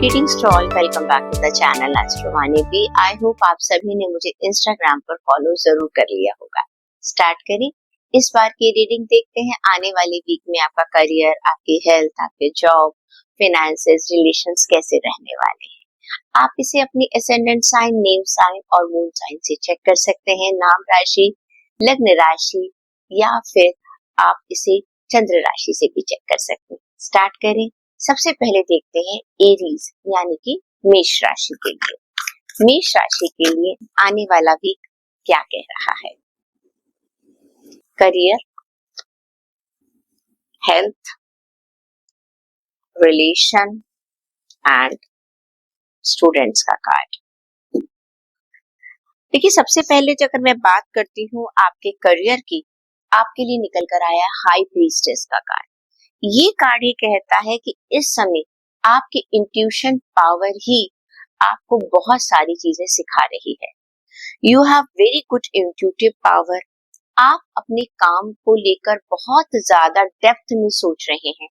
Greetings to all, welcome back to the channel Astroवाणी भी। I hope आप सभी ने मुझे इंस्टाग्राम पर फॉलो जरूर कर लिया होगा। स्टार्ट करें इस बार की रीडिंग। देखते हैं आने वाले वीक में आपका करियर, आपकी हेल्थ, आपके जॉब, फिनेंसेस, रिलेशंस कैसे रहने वाले हैं। आप इसे अपनी एसेंडेंट साइन, नेम साइन और मून साइन से चेक कर सकते हैं। नाम राशि, लग्न राशि या फिर आप इसे चंद्र राशि से भी चेक कर सकते हैं। स्टार्ट करें। सबसे पहले देखते हैं एरीज यानी कि मेष राशि के लिए। मेष राशि के लिए आने वाला वीक क्या कह रहा है। Career, health, relation and students का कार्ड। देखिए, सबसे पहले अगर मैं बात करती हूँ आपके करियर की, आपके लिए निकल कर आया हाई प्रीस्टेस का कार्ड। ये कार्ड ये कहता है कि इस समय आपकी इंट्यूशन पावर ही आपको बहुत सारी चीजें सिखा रही है। You have very good intuitive power. आप अपने काम को लेकर बहुत ज्यादा डेप्थ में सोच रहे हैं।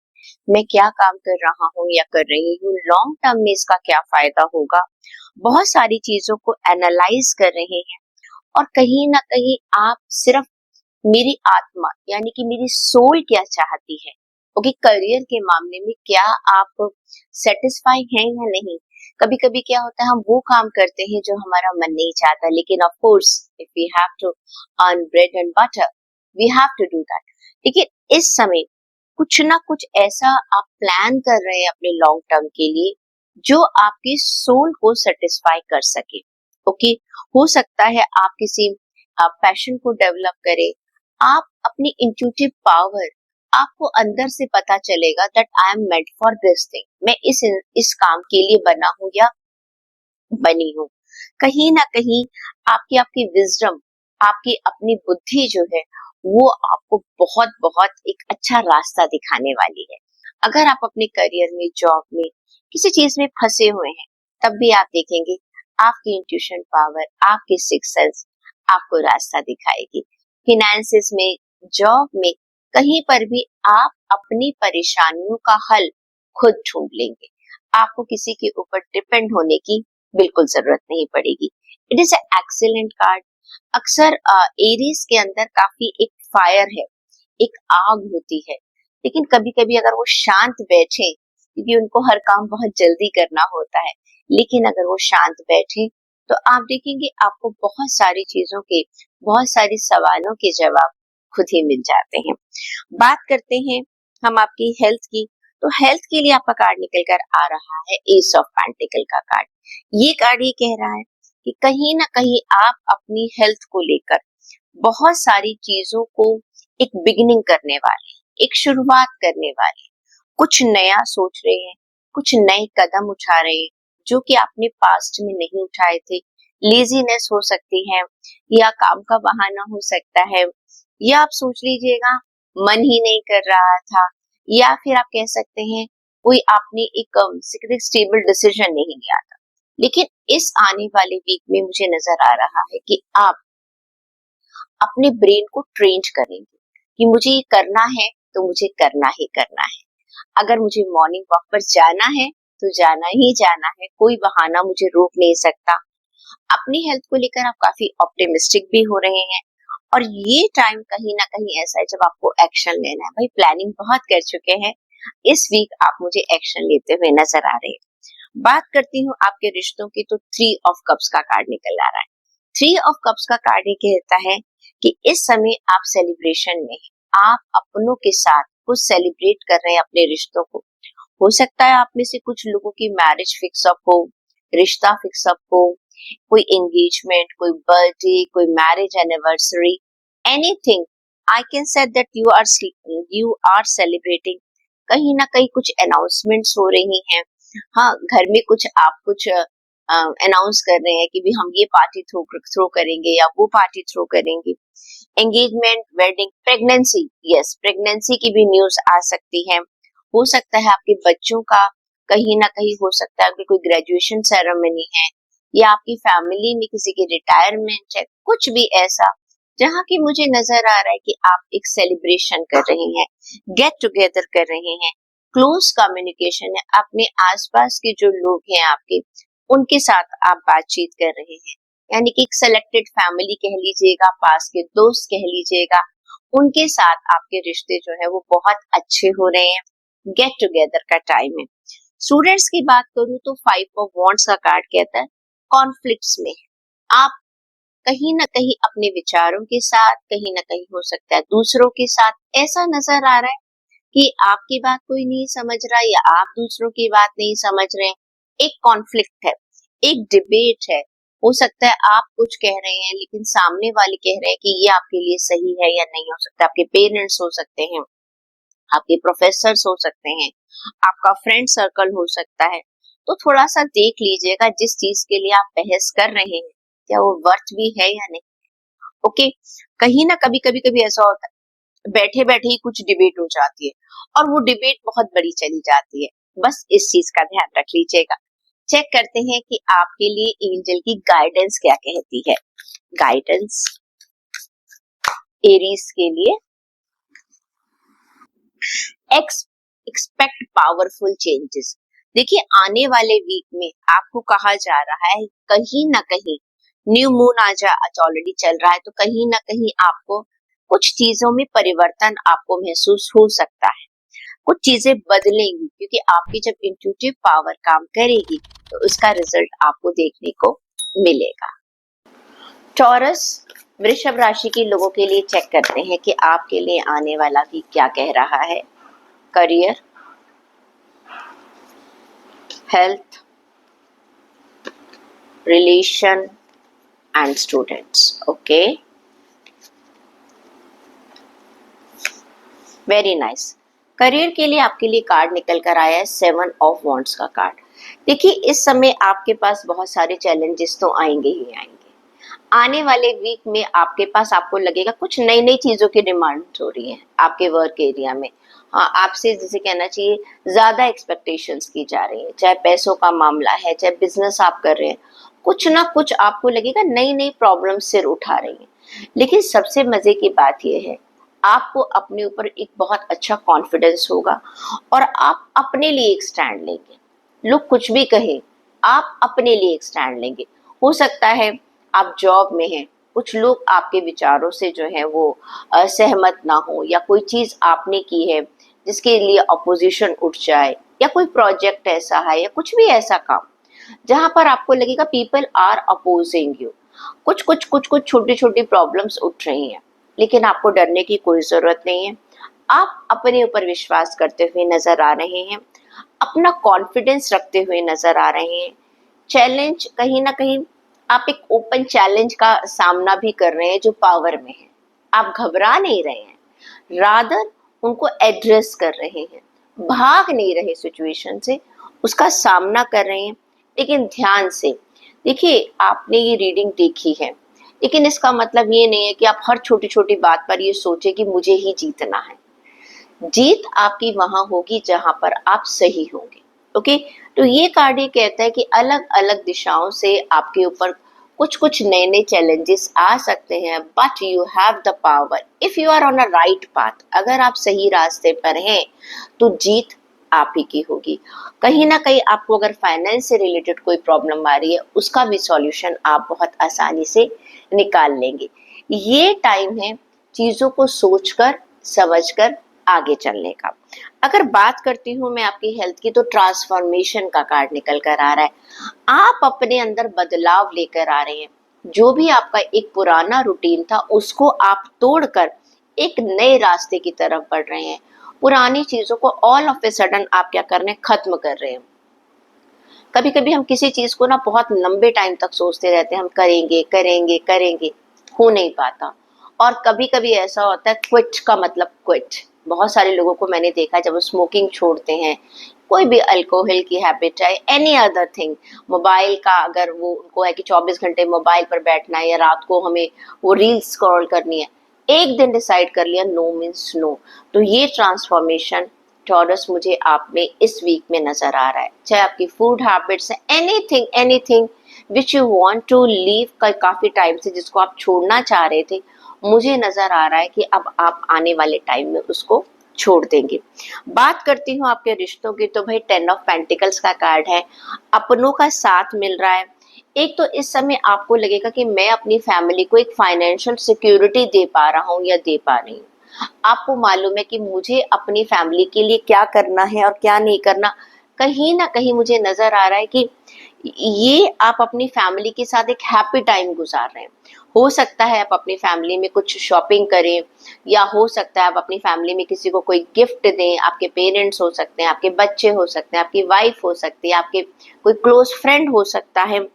मैं क्या काम कर रहा हूँ या कर रही हूँ, लॉन्ग टर्म में इसका क्या फायदा होगा। बहुत सारी चीजों को एनालाइज कर रहे हैं और कहीं ना कहीं आप सिर्फ मेरी आत्मा यानी कि मेरी सोल क्या चाहती है, ओके, करियर के मामले में क्या आप सेटिस्फाई हैं या नहीं। कभी कभी क्या होता है, हम वो काम करते हैं जो हमारा मन नहीं चाहता, लेकिन of course if we have to earn bread and butter we have to do that. लेकिन इस समय कुछ ना कुछ ऐसा आप प्लान कर रहे हैं अपने लॉन्ग टर्म के लिए जो आपकी सोल को सेटिस्फाई कर सके। ओके, हो सकता है आप किसी पैशन को डेवलप करें। आप अपनी इंट्यूटिव पावर, आपको अंदर से पता चलेगा that I am meant for this thing. मैं इस काम के लिए बना हूं या बनी हूं। कहीं ना कहीं आपकी विजडम, आपकी अपनी बुद्धि जो है वो आपको बहुत बहुत एक अच्छा रास्ता दिखाने वाली है। अगर आप अपने करियर में, जॉब में, किसी चीज में फंसे हुए हैं, तब भी आप देखेंगे आपकी इंट्यूशन पावर, आपकी सिक्स्थ सेंस आपको रास्ता दिखाएगी। फिनेंसेस में, जॉब में, कहीं पर भी आप अपनी परेशानियों का हल खुद ढूंढ लेंगे। आपको किसी के ऊपर डिपेंड होने की बिल्कुल जरूरत नहीं पड़ेगी। It is excellent card. अक्सर एरीज के अंदर काफी एक फायर है, एक आग होती है, लेकिन कभी कभी अगर वो शांत बैठे, क्योंकि उनको हर काम बहुत जल्दी करना होता है, लेकिन अगर वो शांत बैठे तो आप देखेंगे आपको बहुत सारी चीजों के, बहुत सारी सवालों के जवाब खुद ही मिल जाते हैं। बात करते हैं हम आपकी हेल्थ की, तो हेल्थ के लिए आपका कार्ड निकल कर आ रहा है एस ऑफ पेंटिकल का कार्ड। ये कार्ड ये कह रहा है कि कहीं ना कहीं आप अपनी हेल्थ को लेकर बहुत सारी चीजों को एक बिगिनिंग करने वाले, एक शुरुआत करने वाले, कुछ नया सोच रहे हैं, कुछ नए कदम उठा रहे हैं जो कि आपने पास्ट में नहीं उठाए थे। लेजीनेस हो सकती है या काम का बहाना हो सकता है, या आप सोच लीजिएगा मन ही नहीं कर रहा था, या फिर आप कह सकते हैं कोई आपने एक स्टेबल डिसीजन नहीं लिया था। लेकिन इस आने वाले वीक में मुझे नजर आ रहा है कि आप अपने ब्रेन को ट्रेन करेंगे कि मुझे ये करना है तो मुझे करना ही करना है। अगर मुझे मॉर्निंग वॉक पर जाना है तो जाना ही जाना है, कोई बहाना मुझे रोक नहीं सकता। अपनी हेल्थ को लेकर आप काफी ऑप्टिमिस्टिक भी हो रहे हैं और ये टाइम कहीं ना कहीं ऐसा है जब आपको एक्शन लेना है। भाई, प्लानिंग बहुत कर चुके हैं, इस वीक आप मुझे एक्शन लेते हुए नजर आ रहे हैं। बात करती हूँ आपके रिश्तों की, तो 3 ऑफ कप्स का कार्ड निकल आ रहा है। 3 ऑफ कप्स का कार्ड ये कहता है कि इस समय आप सेलिब्रेशन में हैं, आप अपनों के साथ कुछ सेलिब्रेट कर रहे हैं अपने रिश्तों को। हो सकता है आप में से कुछ लोगों की मैरिज फिक्स अप हो, रिश्ता फिक्स अप हो, कोई एंगेजमेंट, कोई बर्थडे, कोई marriage anniversary, anything. I can say that you are celebrating. कहीं ना कहीं कुछ अनाउंसमेंट्स हो रही हैं। हाँ, घर में कुछ अनाउंस कर रहे हैं कि भी हम ये पार्टी थ्रो करेंगे या वो पार्टी थ्रो करेंगे। Engagement, wedding, pregnancy, yes, pregnancy की भी न्यूज आ सकती है। हो सकता है आपके बच्चों का, कहीं ना कहीं हो सकता है आपकी कोई ग्रेजुएशन सेरेमनी है, या आपकी फैमिली में किसी की रिटायरमेंट है, कुछ भी ऐसा जहाँ की मुझे नजर आ रहा है कि आप एक सेलिब्रेशन कर रहे हैं, गेट टुगेदर कर रहे हैं, क्लोज कम्युनिकेशन है, अपने आसपास के जो लोग हैं आपके, उनके साथ आप बातचीत कर रहे हैं, यानी कि एक सेलेक्टेड फैमिली कह लीजिएगा, पास के दोस्त कह लीजिएगा, उनके साथ आपके रिश्ते जो है वो बहुत अच्छे हो रहे हैं, गेट टुगेदर का टाइम है। स्टूडेंट्स की बात करूं तो 5 ऑफ वॉन्ड्स का कार्ड कहता है कॉन्फ्लिक्ट्स में आप कहीं ना कहीं अपने विचारों के साथ, कहीं ना कहीं हो सकता है दूसरों के साथ, ऐसा नजर आ रहा है कि आपकी बात कोई नहीं समझ रहा या आप दूसरों की बात नहीं समझ रहे हैं। एक कॉन्फ्लिक्ट है, एक डिबेट है। हो सकता है आप कुछ कह रहे हैं लेकिन सामने वाले कह रहे हैं कि ये आपके लिए सही है या नहीं। हो सकता है आपके पेरेंट्स हो सकते हैं, आपके प्रोफेसर्स हो सकते हैं, आपका फ्रेंड सर्कल हो सकता है। तो थोड़ा सा देख लीजिएगा जिस चीज के लिए आप बहस कर रहे हैं क्या वो वर्थ भी है या नहीं। ओके, कहीं ना कभी कभी ऐसा होता है बैठे बैठे ही कुछ डिबेट हो जाती है और वो डिबेट बहुत बड़ी चली जाती है। बस इस चीज का ध्यान रख लीजिएगा। चेक करते हैं कि आपके लिए एंजल की गाइडेंस क्या कहती है। गाइडेंस एरीज के लिए, एक्सपेक्ट पावरफुल चेंजेस। देखिए आने वाले वीक में आपको कहा जा रहा है कहीं ना कहीं न्यू मून आज ऑलरेडी चल रहा है, तो कहीं ना कहीं आपको कुछ चीजों में परिवर्तन आपको महसूस हो सकता है। कुछ चीजें बदलेंगी क्योंकि आपकी जब इंट्यूटिव पावर काम करेगी तो उसका रिजल्ट आपको देखने को मिलेगा। टॉरस वृषभ राशि के लोगों के लिए चेक करते हैं कि आपके लिए आने वाला वीक क्या कह रहा है। Career, health, relation and students. Okay, very nice. Career के लिए आपके लिए कार्ड निकल कर आया है 7 ऑफ वॉन्ड्स का कार्ड। देखिए इस समय आपके पास बहुत सारे चैलेंजेस तो आएंगे ही आएंगे। आने वाले वीक में आपके पास आपको लगेगा कुछ नई नई चीजों की डिमांड हो रही है आपके वर्क एरिया में। हाँ, आपसे जैसे कहना चाहिए ज्यादा एक्सपेक्टेशंस की जा रही है, चाहे पैसों का मामला है, चाहे बिजनेस आप कर रहे हैं, कुछ ना कुछ आपको लगेगा नई नई प्रॉब्लम सिर उठा रही है। लेकिन सबसे मजे की बात यह है आपको अपने ऊपर एक बहुत अच्छा कॉन्फिडेंस होगा और आप अपने लिए एक स्टैंड लेंगे। लोग कुछ भी कहें, आप अपने लिए एक स्टैंड लेंगे। हो सकता है आप जॉब में हैं, कुछ लोग आपके विचारों से जो है वो असहमत ना हो, या कोई चीज आपने की है जिसके लिए अपोजिशन उठ जाए, या कोई प्रोजेक्ट ऐसा है या कुछ भी ऐसा काम जहां पर आपको लगेगा पीपल आर अपोजिंग यू। कुछ छोटी छोटी प्रॉब्लम्स उठ रही हैं, लेकिन आपको डरने की कोई जरूरत नहीं है। आप अपने ऊपर विश्वास करते हुए नजर आ रहे हैं, अपना कॉन्फिडेंस रखते हुए नजर आ रहे हैं। चैलेंज कहीं ना कहीं आप एक ओपन चैलेंज का सामना भी कर रहे हैं जो पावर में है। आप घबरा नहीं रहे हैं, रादर उनको एड्रेस कर रहे हैं, भाग नहीं रहे सिचुएशन से, उसका सामना कर रहे हैं। लेकिन ध्यान से देखिए, आपने ये रीडिंग देखी है, लेकिन इसका मतलब ये नहीं है कि आप हर छोटी छोटी बात पर ये सोचे कि मुझे ही जीतना है। जीत आपकी वहां होगी जहां पर आप सही होंगे। ओके, तो ये कार्ड ये कहता है कि अलग अलग दिशाओं से आपके ऊपर कुछ कुछ नए नए चैलेंजेस आ सकते हैं, but you have the power if you are on a right path. अगर आप सही रास्ते पर हैं तो जीत आप ही की होगी। कहीं ना कहीं आपको अगर फाइनेंस से रिलेटेड कोई प्रॉब्लम आ रही है उसका भी सॉल्यूशन आप बहुत आसानी से निकाल लेंगे। ये टाइम है चीजों को सोचकर समझकर आगे चलने का। अगर बात करती हूँ मैं आपकी हेल्थ की, तो ट्रांसफॉर्मेशन का कार्ड निकल कर आ रहा है। आप अपने अंदर बदलाव लेकर आ रहे हैं। जो भी आपका एक पुराना रूटीन था उसको आप तोड़कर एक नए रास्ते की तरफ बढ़ रहे हैं। पुरानी चीजों को ऑल ऑफ ए सडन आप क्या कर रहे हैं, खत्म कर रहे हैं। कभी कभी हम किसी चीज को ना बहुत लंबे टाइम तक सोचते रहते हैं, हम करेंगे करेंगे करेंगे, हो नहीं पाता। और कभी कभी ऐसा होता है क्विट का मतलब क्विट। बहुत सारे लोगों को मैंने देखा जब वो स्मोकिंग छोड़ते हैं, कोई भी अल्कोहल की हैबिट है, एनी अदर थिंग, मोबाइल का अगर वो उनको है कि 24 घंटे मोबाइल पर बैठना है या रात को हमें वो रील्स स्क्रॉल करनी है, एक दिन डिसाइड कर लिया नो मीन्स नो। तो ये ट्रांसफॉर्मेशन टॉरस मुझे आप में इस वीक में नजर आ रहा है। चाहे आपकी फूड हैबिट्स है, anything anything which you want to leave, काफी टाइम से जिसको आप छोड़ना चाह रहे थे, मुझे नजर आ रहा है कि अब आप आने वाले टाइम में उसको छोड़ देंगे। बात करती हूँ आपके रिश्तों की, तो भाई 10 ऑफ पेंटिकल्स का कार्ड है, अपनों का साथ मिल रहा है। एक तो इस समय आपको लगेगा कि मैं अपनी फैमिली को एक फाइनेंशियल सिक्योरिटी दे पा रहा हूँ या दे पा रही हूँ। आपको मालूम है कि मुझे अपनी फैमिली के लिए क्या करना है और क्या नहीं करना। कहीं ना कहीं मुझे नजर आ रहा है कि ये आप अपनी फैमिली के साथ एक हैप्पी टाइम गुजार रहे हैं। हो सकता है आप अपनी फैमिली में कुछ शॉपिंग करें, या हो सकता है आप अपनी फैमिली में किसी को कोई गिफ्ट दें। आपके पेरेंट्स हो सकते हैं, आपके बच्चे हो सकते हैं, आपकी वाइफ हो सकती है, आपके कोई क्लोज फ्रेंड हो सकता है,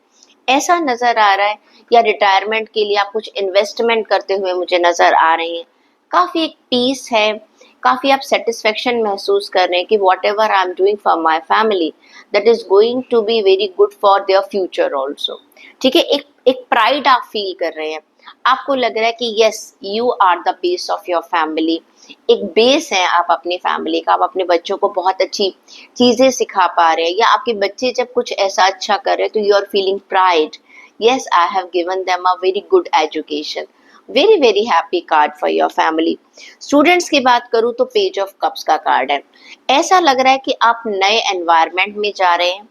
ऐसा नजर आ रहा है। या रिटायरमेंट के लिए आप कुछ इन्वेस्टमेंट करते हुए मुझे नजर आ रहे हैं। काफी एक पीस है, काफी आप सेटिस्फेक्शन महसूस कर रहे हैं कि whatever I am doing for my family, that is going to be very good for their future also. ठीक है, एक एक प्राइड आप फील कर रहे हैं। आपको लग रहा है कि yes, you are the base of your family. एक बेस है आप अपनी फैमिली का। आप अपने बच्चों को बहुत अच्छी चीजें सिखा पा रहे हैं, या आपके बच्चे जब कुछ ऐसा अच्छा कर रहे हैं तो you are feeling pride, yes, I have given them a very good education. Very very happy card for your family. Students की बात करूँ तो पेज ऑफ कप्स का कार्ड है। ऐसा लग रहा है कि आप नए एनवायरनमेंट में जा रहे हैं,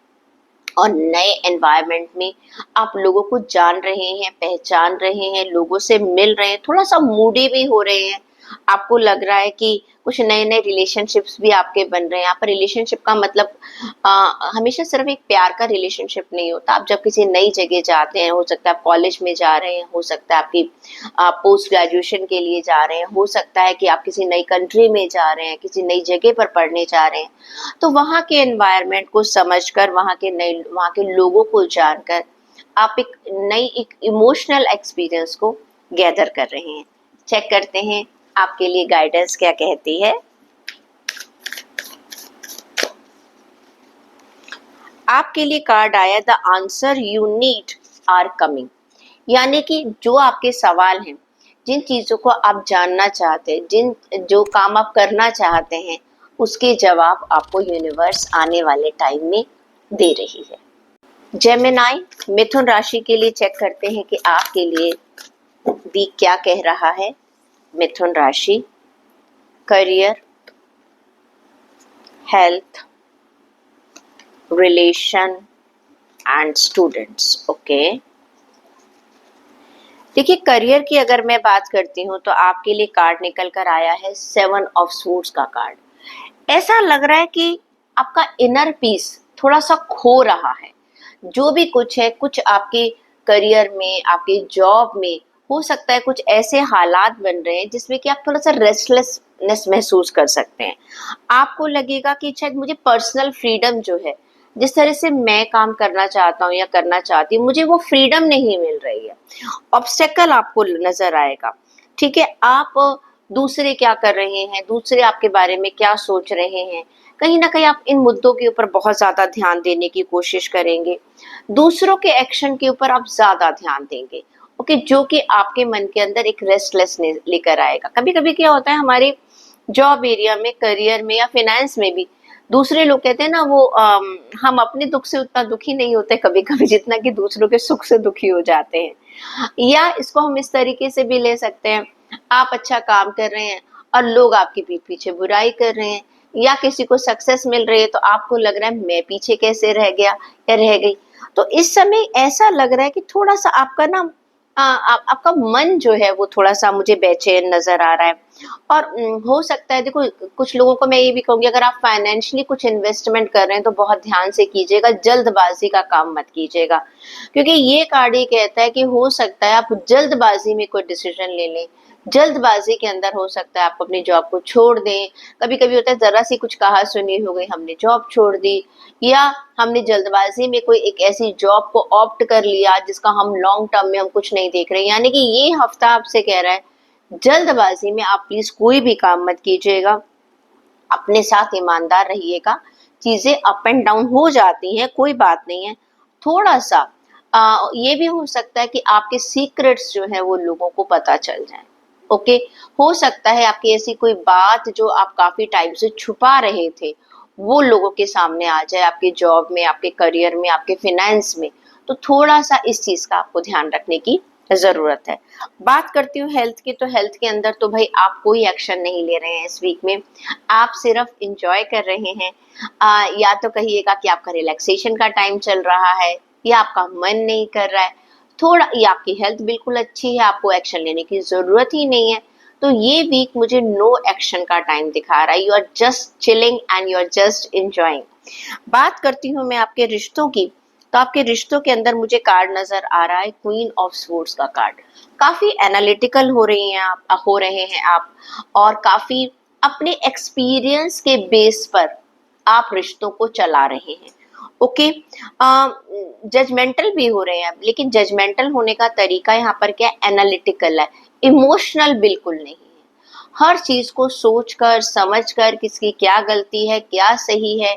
और नए एनवायरनमेंट में आप लोगों को जान रहे हैं, पहचान रहे हैं, लोगों से मिल रहे हैं, थोड़ा सा मूडी भी हो रहे हैं। आपको लग रहा है कि कुछ नए नए रिलेशनशिप्स भी आपके बन रहे हैं। यहाँ पर रिलेशनशिप का मतलब हमेशा सिर्फ एक प्यार का रिलेशनशिप नहीं होता। आप जब किसी नई जगह जाते हैं, हो सकता है आप कॉलेज में जा रहे हैं, हो सकता है आपकी पोस्ट ग्रेजुएशन के लिए जा रहे हैं, हो सकता है कि आप किसी नई कंट्री में जा रहे हैं, किसी नई जगह पर पढ़ने जा रहे हैं। तो वहाँ के एनवायरनमेंट को समझकर, वहाँ के लोगों को जानकर आप एक इमोशनल एक्सपीरियंस को गैदर कर रहे हैं। चेक करते हैं आपके लिए गाइडेंस क्या कहती है। आपके लिए कार्ड आया, the answer you need are coming. यानी कि जो आपके सवाल हैं, जिन चीजों को आप जानना चाहते हैं, जो काम आप करना चाहते हैं, उसके जवाब आपको यूनिवर्स आने वाले टाइम में दे रही है। जेमिनाई, मिथुन राशि के लिए चेक करते हैं कि आपके लिए वीक क्या कह रहा है। मिथुन राशि, career, health, relation and students. Okay, देखिए करियर की अगर मैं बात करती हूँ तो आपके लिए कार्ड निकल कर आया है 7 ऑफ स्वॉर्ड्स का कार्ड। ऐसा लग रहा है कि आपका इनर पीस थोड़ा सा खो रहा है। जो भी कुछ है, कुछ आपके करियर में, आपके जॉब में हो सकता है कुछ ऐसे हालात बन रहे हैं जिसमें कि आप थोड़ा सा रेस्टलेसनेस महसूस कर सकते हैं। आपको लगेगा कि शायद मुझे पर्सनल फ्रीडम जो है, जिस तरह से मैं काम करना चाहता हूँ या करना चाहती हूँ, मुझे वो फ्रीडम नहीं मिल रही है। ऑब्स्टेकल आपको नजर आएगा। ठीक है, आप दूसरे क्या कर रहे हैं, दूसरे आपके बारे में क्या सोच रहे हैं, कहीं ना कहीं आप इन मुद्दों के ऊपर बहुत ज्यादा ध्यान देने की कोशिश करेंगे। दूसरों के एक्शन के ऊपर आप ज्यादा ध्यान देंगे। ओके, जो कि आपके मन के अंदर एक रेस्टलेसनेस लेकर आएगा। कभी कभी क्या होता है हमारे जॉब एरिया में, करियर में या फाइनेंस में भी, दूसरे लोग कहते हैं ना वो हम अपने दुख से उतना दुखी नहीं होते कभी कभी जितना कि दूसरों के सुख से दुखी हो जाते हैं। या इसको हम इस तरीके से भी ले सकते हैं, आप अच्छा काम कर रहे हैं और लोग आपके पीठ पीछे बुराई कर रहे हैं, या किसी को सक्सेस मिल रही है तो आपको लग रहा है मैं पीछे कैसे रह गया या रह गई। तो इस समय ऐसा लग रहा है कि थोड़ा सा आपका ना आपका मन जो है वो थोड़ा सा मुझे बेचैन नजर आ रहा है। और हो सकता है, देखो कुछ लोगों को मैं ये भी कहूंगी, अगर आप फाइनेंशियली कुछ इन्वेस्टमेंट कर रहे हैं तो बहुत ध्यान से कीजिएगा, जल्दबाजी का काम मत कीजिएगा। क्योंकि ये कार्ड ये कहता है कि हो सकता है आप जल्दबाजी में कोई डिसीजन ले लें, जल्दबाजी के अंदर हो सकता है आप अपनी जॉब को छोड़ दें। कभी कभी होता है जरा सी कुछ कहा सुनी हो गई, हमने जॉब छोड़ दी, या हमने जल्दबाजी में कोई एक ऐसी जॉब को ऑप्ट कर लिया जिसका हम लॉन्ग टर्म में हम कुछ नहीं देख रहे। यानी कि ये हफ्ता आपसे कह रहा है जल्दबाजी में आप प्लीज कोई भी काम मत कीजिएगा, अपने साथ ईमानदार रहिएगा। चीजें अप एंड डाउन हो जाती हैं, कोई बात नहीं है। थोड़ा सा ये भी हो सकता है कि आपके सीक्रेट्स जो है वो लोगों को पता चल जाए। ओके, हो सकता है आपकी ऐसी कोई बात जो आप काफी टाइम से छुपा रहे थे वो लोगों के सामने आ जाए, आपके जॉब में, आपके करियर में, आपके फाइनेंस में। तो थोड़ा सा इस चीज का आपको ध्यान रखने की जरूरत है। बात करती हूँ हेल्थ की, तो हेल्थ के अंदर तो भाई आप कोई एक्शन नहीं ले रहे हैं इस वीक में, आप सिर्फ इंजॉय कर रहे हैं। या तो कहिएगा कि आपका रिलैक्सेशन का टाइम चल रहा है, या आपका मन नहीं कर रहा है थोड़ा, या आपकी हेल्थ बिल्कुल अच्छी है, आपको एक्शन लेने की जरूरत ही नहीं है। तो ये वीक मुझे नो एक्शन का टाइम दिखा रहा है। You are just chilling and you are just enjoying. बात करती हूँ मैं आपके रिश्तों की, तो आपके रिश्तों के अंदर मुझे कार्ड नजर आ रहा है क्वीन ऑफ स्वॉर्ड्स का कार्ड। काफी एनालिटिकल हो रहे हैं आप, और काफी अपने एक्सपीरियंस के बेस पर आप रिश्तों को चला रहे हैं। ओके, जजमेंटल भी हो रहे हैं आप, लेकिन जजमेंटल होने का तरीका यहाँ पर क्या है, एनालिटिकल है, इमोशनल बिल्कुल नहीं है। हर चीज को सोच कर समझ कर, किसकी क्या गलती है क्या सही है,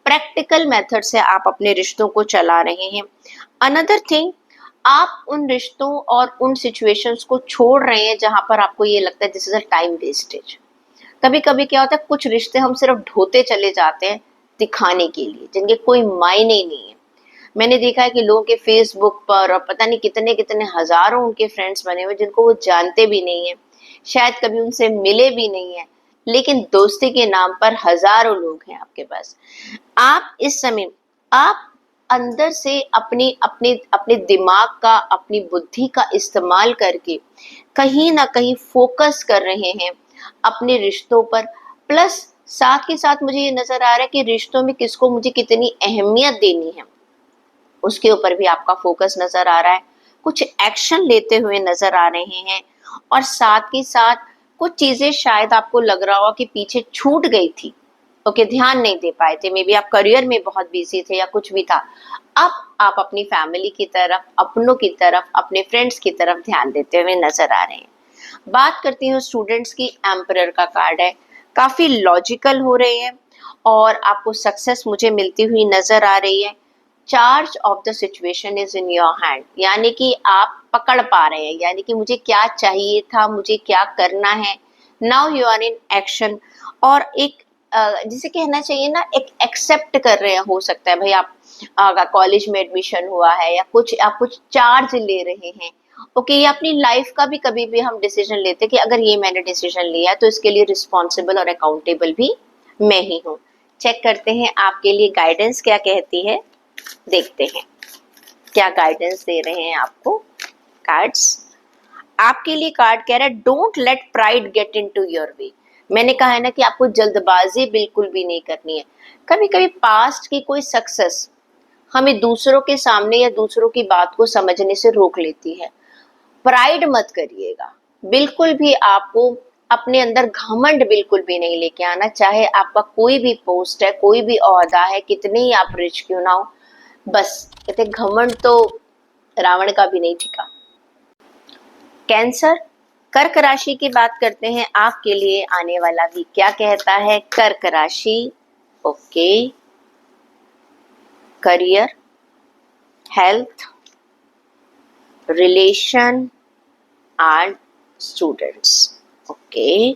प्रैक्टिकल मेथड से आप अपने रिश्तों को चला रहे हैं। अनदर थिंग, आप उन रिश्तों और उन सिचुएशंस को छोड़ रहे हैं जहां पर आपको ये लगता है this is a time wastage. कभी कभी क्या होता है, कुछ रिश्ते हम सिर्फ ढोते चले जाते हैं दिखाने के लिए, जिनके कोई मायने नहीं है। मैंने देखा है कि लोगों के फेसबुक पर और पता नहीं कितने कितने हजारों उनके फ्रेंड्स बने हुए जिनको वो जानते भी नहीं है, शायद कभी उनसे मिले भी नहीं है, लेकिन दोस्ती के नाम पर हजारों लोग हैं आपके पास। आप इस समय, आप अंदर से अपने अपने अपने दिमाग का, अपनी बुद्धि का इस्तेमाल करके कहीं ना कहीं फोकस कर रहे हैं अपने रिश्तों पर। प्लस साथ के साथ मुझे ये नजर आ रहा है कि रिश्तों में किसको मुझे कितनी अहमियत देनी है, उसके ऊपर भी आपका फोकस नजर आ रहा है। कुछ एक्शन लेते हुए नजर आ रहे हैं, और साथ के साथ कुछ चीजें शायद आपको लग रहा हो कि पीछे छूट गई थी, ओके, ध्यान नहीं दे पाए थे, मे बी आप करियर में बहुत बिजी थे या कुछ भी था। अब आप अपनी फैमिली की तरफ, अपनों की तरफ, अपने फ्रेंड्स की तरफ ध्यान देते हुए नजर आ रहे हैं। बात करती हूँ स्टूडेंट्स की, एम्परर का कार्ड है, काफी लॉजिकल हो रहे हैं और आपको सक्सेस मुझे मिलती हुई नजर आ रही है। Charge of the situation is in your hand, यानी कि आप पकड़ पा रहे हैं, यानी कि मुझे क्या चाहिए था, मुझे क्या करना है, now you are in action. और एक जिसे कहना चाहिए ना, एक एक्सेप्ट कर रहे हैं, हो सकता है भाई आप अगर कॉलेज में एडमिशन हुआ है या कुछ, आप कुछ चार्ज ले रहे हैं। ओके, ये अपनी लाइफ का भी कभी भी हम डिसीजन लेते हैं कि अगर ये मैंने डिसीजन लिया है तो इसके लिए रिस्पॉन्सिबल और अकाउंटेबल भी मैं ही हूँ। चेक करते हैं आपके लिए गाइडेंस क्या कहती है, देखते हैं क्या गाइडेंस दे रहे हैं आपको कार्ड्स। आपके लिए कार्ड कह रहा है don't let pride get into your way. मैंने कहा है ना कि आपको जल्दबाजी बिल्कुल भी नहीं करनी है। कभी कभी पास्ट की कोई सक्सेस हमें दूसरों के सामने या दूसरों की बात को समझने से रोक लेती है। प्राइड मत करिएगा बिल्कुल भी, आपको अपने अंदर घमंड बिल्कुल भी नहीं लेके आना, चाहे आपका कोई भी पोस्ट है, कोई भी ओहदा है, कितने ही आप रिच क्यों ना हो। बस कहते घमंड तो रावण का भी नहीं ठिका। कैंसर, कर्क राशि की बात करते हैं, आपके लिए आने वाला वीक क्या कहता है। कर्क राशि, okay, career, health, relation and students. Okay,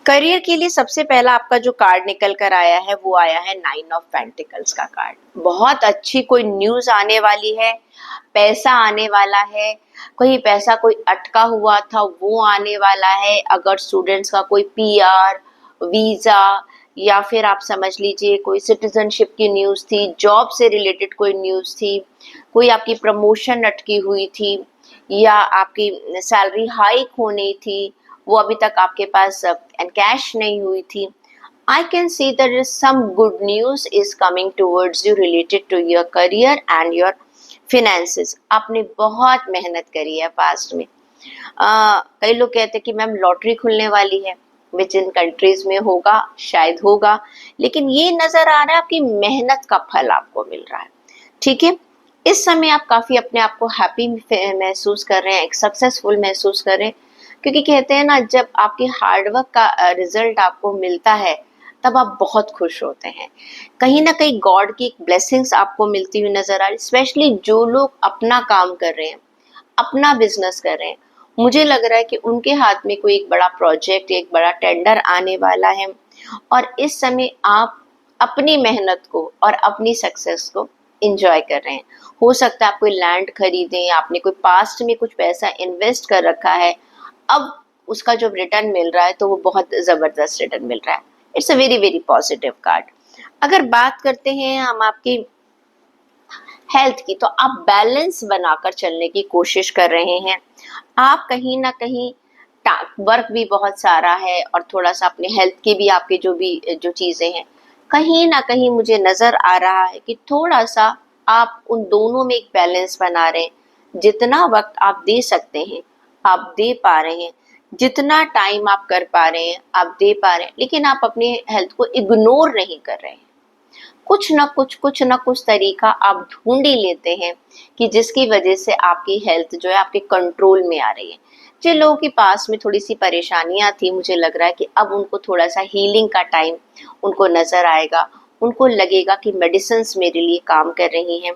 career के लिए सबसे पहला आपका जो कार्ड निकल कर आया है वो आया है 9 ऑफ पेंटिकल्स का कार्ड। बहुत अच्छी कोई न्यूज आने वाली है, पैसा आने वाला है, कोई पैसा कोई अटका हुआ था वो आने वाला है। अगर स्टूडेंट्स का कोई पीआर, वीजा, या फिर आप समझ लीजिए कोई सिटीजनशिप की न्यूज थी, जॉब से रिलेटेड कोई न्यूज थी, कोई आपकी प्रमोशन अटकी हुई थी, या आपकी सैलरी हाइक होनी थी, वो अभी तक आपके पास कैश नहीं हुई थी। I can see there is some good news is coming towards you related to your career and your finances. आपने बहुत मेहनत करी है पास्ट में। कई लोग कहते हैं कि मैम लॉटरी खुलने वाली है, विच इन कंट्रीज में होगा, शायद होगा, लेकिन ये नजर आ रहा है आपकी मेहनत का फल आपको मिल रहा है। ठीक है, इस समय आप काफी अपने आप को हैप्पी महसूस कर रहे हैं, एक सक्सेसफुल महसूस कर रहे हैं, क्योंकि कहते हैं ना जब आपके हार्डवर्क का रिजल्ट आपको मिलता है तब आप बहुत खुश होते हैं। कहीं ना कहीं गॉड की ब्लेसिंग्स आपको मिलती हुई नजर आ रही, स्पेशली जो लोग अपना काम कर रहे हैं, अपना बिजनेस कर रहे हैं, मुझे लग रहा है कि उनके हाथ में कोई एक बड़ा प्रोजेक्ट, एक बड़ा टेंडर आने वाला है, और इस समय आप अपनी मेहनत को और अपनी सक्सेस को इंजॉय कर रहे हैं। हो सकता है आप कोई लैंड खरीदें, आपने कोई पास्ट में कुछ पैसा इन्वेस्ट कर रखा है, अब उसका जो रिटर्न मिल रहा है तो वो बहुत जबरदस्त रिटर्न मिल रहा है। It's a very very positive card. अगर बात करते हैं हम आपकी हेल्थ की, तो आप बैलेंस बनाकर चलने की कोशिश कर रहे हैं। आप कहीं ना कहीं वर्क भी बहुत सारा है और थोड़ा सा अपने हेल्थ की भी आपके जो चीजें हैं, कहीं ना कहीं मुझे नजर आ रहा है कि थोड़ा सा आप उन दोनों में एक बैलेंस बना रहे हैं। जितना वक्त आप दे सकते हैं आप दे पा रहे हैं, जितना टाइम आप कर पा रहे हैं आप दे पा रहे हैं, लेकिन आप अपने हेल्थ को इग्नोर नहीं कर रहे हैं। कुछ ना कुछ तरीका आप ढूंढ ही लेते हैं कि जिसकी वजह से आपकी हेल्थ जो है आपके कंट्रोल में आ रही है। जिन लोगों के पास में थोड़ी सी परेशानियां थी, मुझे लग रहा है कि अब उनको थोड़ा सा हीलिंग का टाइम उनको नजर आएगा। उनको लगेगा कि मेडिसिन मेरे लिए काम कर रही हैं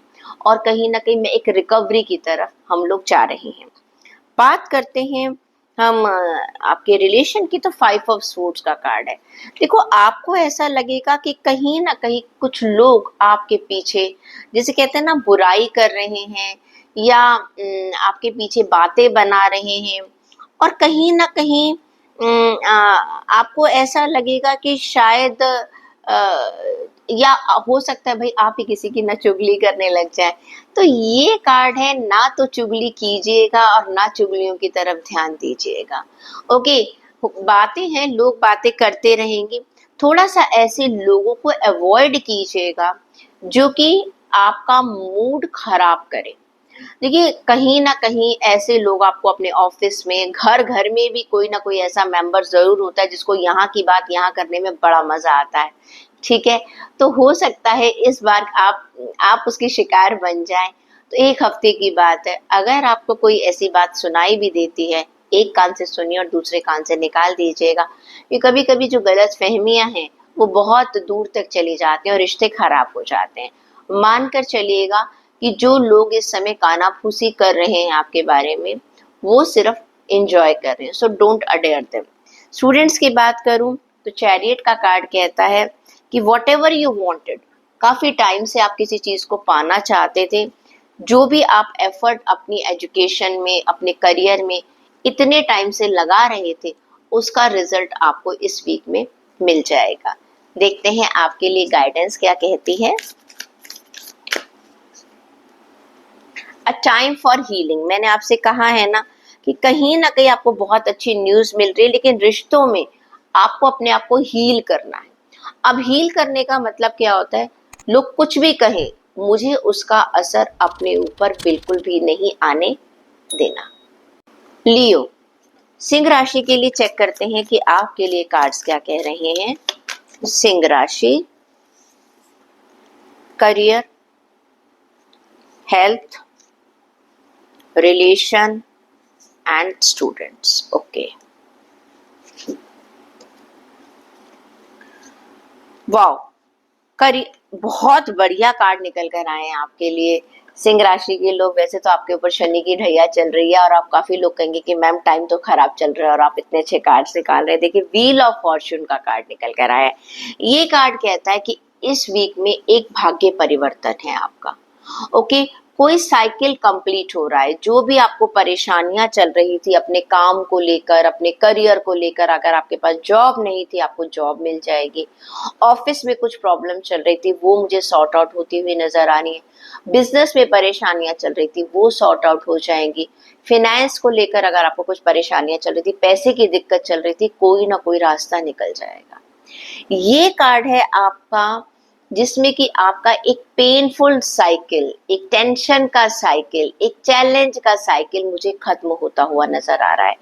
और कहीं ना कहीं मैं एक रिकवरी की तरफ हम लोग जा रहे हैं। बात करते हैं हम आपके रिलेशन की, तो 5 ऑफ स्वॉर्ड्स का कार्ड है। देखो, आपको ऐसा लगेगा कि कहीं ना कहीं कुछ लोग आपके पीछे, जैसे कहते हैं ना, बुराई कर रहे हैं या आपके पीछे बातें बना रहे हैं, और कहीं ना कहीं आपको ऐसा लगेगा कि शायद या हो सकता है भाई आप ही किसी की ना चुगली करने लग जाए। तो ये कार्ड है, ना तो चुगली कीजिएगा और ना चुगलियों की तरफ ध्यान दीजिएगा। ओके, बातें हैं, लोग बातें करते रहेंगे, थोड़ा सा ऐसे लोगों को अवॉइड कीजिएगा जो कि आपका मूड खराब करे। देखिए, कहीं ना कहीं ऐसे लोग आपको अपने ऑफिस में, घर घर में भी कोई ना कोई ऐसा मेंबर जरूर होता है जिसको यहाँ की बात यहाँ करने में बड़ा मजा आता है। ठीक है, तो हो सकता है इस बार आप उसकी शिकार बन जाएं। तो 1 हफ्ते की बात है, अगर आपको कोई ऐसी बात सुनाई भी देती है, एक कान से सुनिए और दूसरे कान से निकाल दीजिएगा। ये कभी कभी जो गलत फहमियां हैं वो बहुत दूर तक चली जाती हैं और रिश्ते खराब हो जाते हैं। मानकर चलिएगा कि जो लोग इस समय कानाफूसी कर रहे हैं आपके बारे में, वो सिर्फ एंजॉय कर रहे हैं। So don't adhere them. Students की बात करूं तो चैरियट का कार्ड कहता है कि वॉट एवर यू वॉन्टेड, काफी टाइम से आप किसी चीज को पाना चाहते थे, जो भी आप एफर्ट अपनी एजुकेशन में, अपने करियर में इतने टाइम से लगा रहे थे, उसका रिजल्ट आपको इस वीक में मिल जाएगा। देखते हैं आपके लिए गाइडेंस क्या कहती है। अ टाइम फॉर हीलिंग, मैंने आपसे कहा है ना कि कहीं ना कहीं आपको बहुत अच्छी न्यूज मिल रही है, लेकिन रिश्तों में आपको अपने आप को हील करना है। अब हील करने का मतलब क्या होता है, लोग कुछ भी कहें, मुझे उसका असर अपने ऊपर बिल्कुल भी नहीं आने देना। लियो, सिंह राशि के लिए चेक करते हैं कि आपके लिए कार्ड्स क्या कह रहे हैं। सिंह राशि, career, health, relation and students. Okay, wow, करी बहुत बढ़िया कार्ड निकल कर आए हैं आपके लिए। सिंह राशि के लोग, वैसे तो आपके ऊपर शनि की ढैया चल रही है और आप काफी लोग कहेंगे कि मैम टाइम तो खराब चल रहा है और आप इतने अच्छे कार्ड निकाल रहे हैं। देखिए, व्हील ऑफ फॉर्च्यून का कार्ड निकल कर आया है। ये कार्ड कहता है कि इस वीक में एक भाग्य परिवर्तन है आपका। ओके, कोई साइकिल कंप्लीट हो रहा है। जो भी आपको परेशानियां चल रही थी अपने काम को लेकर, अपने करियर को लेकर, अगर आपके पास जॉब नहीं थी आपको जॉब मिल जाएगी। ऑफिस में कुछ प्रॉब्लम चल रही थी वो मुझे सॉर्ट आउट होती हुई नजर आ रही है। बिजनेस में परेशानियां चल रही थी वो सॉर्ट आउट हो जाएंगी। फाइनेंस को लेकर अगर आपको कुछ परेशानियां चल रही थी, पैसे की दिक्कत चल रही थी, कोई ना कोई रास्ता निकल जाएगा। ये कार्ड है आपका, जिसमें कि आपका एक पेनफुल साइकिल, एक टेंशन का साइकिल, एक चैलेंज का साइकिल मुझे खत्म होता हुआ नजर आ रहा है।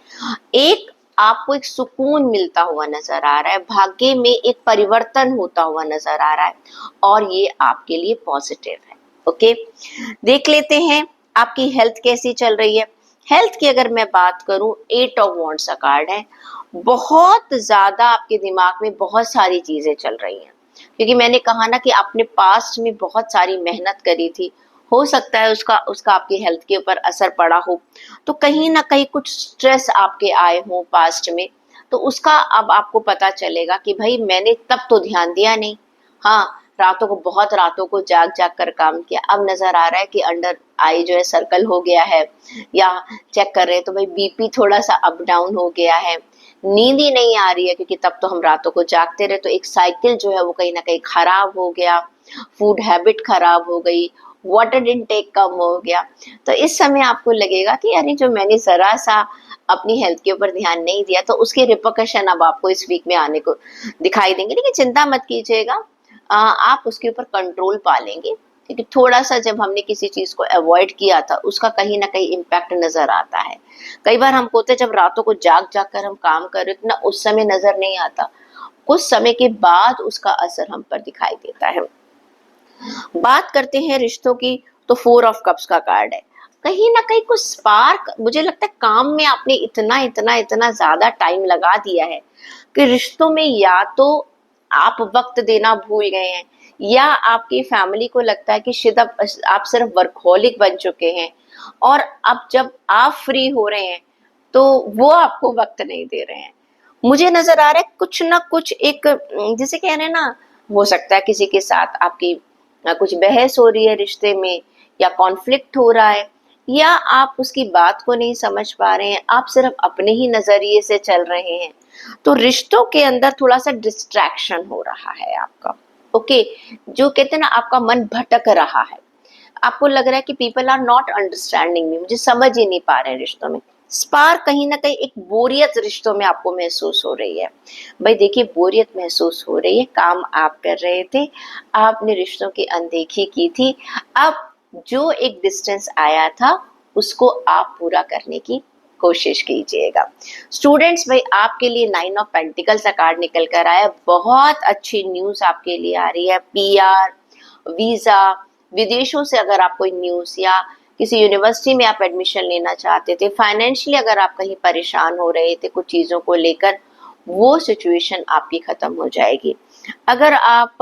एक आपको एक सुकून मिलता हुआ नजर आ रहा है, भाग्य में एक परिवर्तन होता हुआ नजर आ रहा है, और ये आपके लिए पॉजिटिव है। ओके, देख लेते हैं आपकी हेल्थ कैसी चल रही है। हेल्थ की अगर मैं बात करूं, 8 ऑफ वॉन्ड्स का कार्ड है। बहुत ज्यादा आपके दिमाग में बहुत सारी चीजें चल रही हैं, क्योंकि मैंने कहा ना कि आपने पास्ट में बहुत सारी मेहनत करी थी। हो सकता है उसका उसका आपकी हेल्थ के ऊपर असर पड़ा हो, तो कहीं ना कहीं कुछ स्ट्रेस आपके आए हो पास्ट में, तो उसका अब आपको पता चलेगा कि भाई मैंने तब तो ध्यान दिया नहीं। हाँ, रातों को, बहुत रातों को जाग जाग कर काम किया, अब नजर आ रहा है कि अंडर आई जो है सर्कल हो गया है, या चेक कर रहे हैं तो भाई बीपी थोड़ा सा अप डाउन हो गया है, नींद ही नहीं आ रही है क्योंकि तब तो हम रातों को जागते रहे, तो एक साइकिल जो है वो कहीं ना कहीं खराब हो गया, फूड हैबिट खराब हो गई, वाटर इनटेक कम हो गया। तो इस समय आपको लगेगा कि अरे जो मैंने जरा सा अपनी हेल्थ के ऊपर ध्यान नहीं दिया, तो उसके रिपरकशन अब आपको इस वीक में आने को दिखाई देंगे। लेकिन चिंता मत कीजिएगा, आप उसके ऊपर कंट्रोल पा लेंगे, क्योंकि थोड़ा सा जब हमने किसी चीज को अवॉइड किया था उसका कहीं ना कहीं इम्पैक्ट नजर आता है। कई बार हमको होता है जब रातों को जाग जाग कर हम काम कर रहे हो ना, उस समय नजर नहीं आता, कुछ समय के बाद उसका असर हम पर दिखाई देता है। बात करते हैं रिश्तों की, तो 4 ऑफ कप्स का कार्ड है। कहीं ना कहीं कुछ स्पार्क, मुझे लगता है काम में आपने इतना इतना इतना ज्यादा टाइम लगा दिया है कि रिश्तों में या तो आप वक्त देना भूल गए हैं, या आपकी फैमिली को लगता है कि शायद आप सिर्फ वर्कहोलिक बन चुके हैं, और अब जब आप फ्री हो रहे हैं तो वो आपको वक्त नहीं दे रहे हैं। मुझे नजर आ रहा है कुछ ना कुछ एक, जिसे कह रहे हैं ना, हो सकता है किसी के साथ आपकी कुछ बहस हो रही है रिश्ते में, या कॉन्फ्लिक्ट हो रहा है, या आप उसकी बात को नहीं समझ पा रहे हैं, आप सिर्फ अपने ही नजरिए से चल रहे हैं, तो रिश्तों के अंदर थोड़ा सा डिस्ट्रैक्शन हो रहा है आपका। ओके, जो कहते हैं ना, आपका मन भटक रहा है, आपको लग रहा है कि people are not understanding me, मुझे समझ ही नहीं पा रहे हैं रिश्तों में। स्पार्क कहीं ना कहीं एक बोरियत रिश्तों में आपको महसूस हो रही है। भाई देखिए, बोरियत महसूस हो रही है, काम आप कर रहे थे, आपने रिश्तों की अनदेखी की थी, अब जो एक डिस्टेंस आया था उसको आप पूरा करने की कोशिश कीजिएगा। स्टूडेंट्स, भाई आपके लिए 9 ऑफ पेंटिकल्स का कार्ड निकल कर आया, बहुत अच्छी न्यूज आपके लिए आ रही है। पीआर, वीजा, विदेशों से अगर आप कोई न्यूज, या किसी यूनिवर्सिटी में आप एडमिशन लेना चाहते थे, फाइनेंशियली अगर आप कहीं परेशान हो रहे थे कुछ चीजों को लेकर, वो सिचुएशन आपकी खत्म हो जाएगी। अगर आप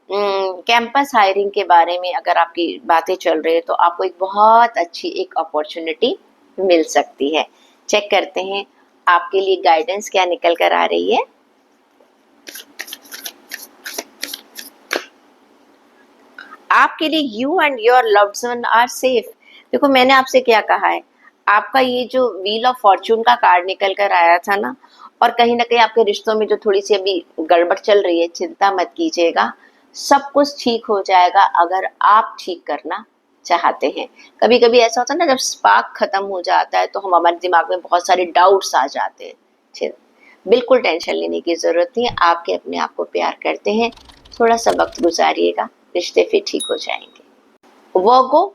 कैंपस हायरिंग के बारे में अगर आपकी बातें चल रही है, तो आपको एक बहुत अच्छी एक अपॉर्चुनिटी मिल सकती है। चेक करते हैं आपके लिए गाइडेंस क्या निकल कर आ रही है। आपके लिए you and your loved one are safe. देखो, मैंने आपसे क्या कहा है, आपका ये जो व्हील ऑफ फॉर्चून का कार्ड निकल कर आया था ना, और कहीं ना कहीं आपके रिश्तों में जो थोड़ी सी अभी गड़बड़ चल रही है, चिंता मत कीजिएगा, सब कुछ ठीक हो जाएगा अगर आप ठीक करना चाहते हैं। कभी कभी ऐसा होता है ना, जब स्पार्क खत्म हो जाता है तो हम, हमारे दिमाग में बहुत सारे डाउट्स आ जाते हैं। बिल्कुल टेंशन लेने की जरूरत नहीं है, आपके अपने आप को प्यार करते हैं, थोड़ा सा वक्त गुजारिएगा, रिश्ते फिर ठीक हो जाएंगे। वर्गो,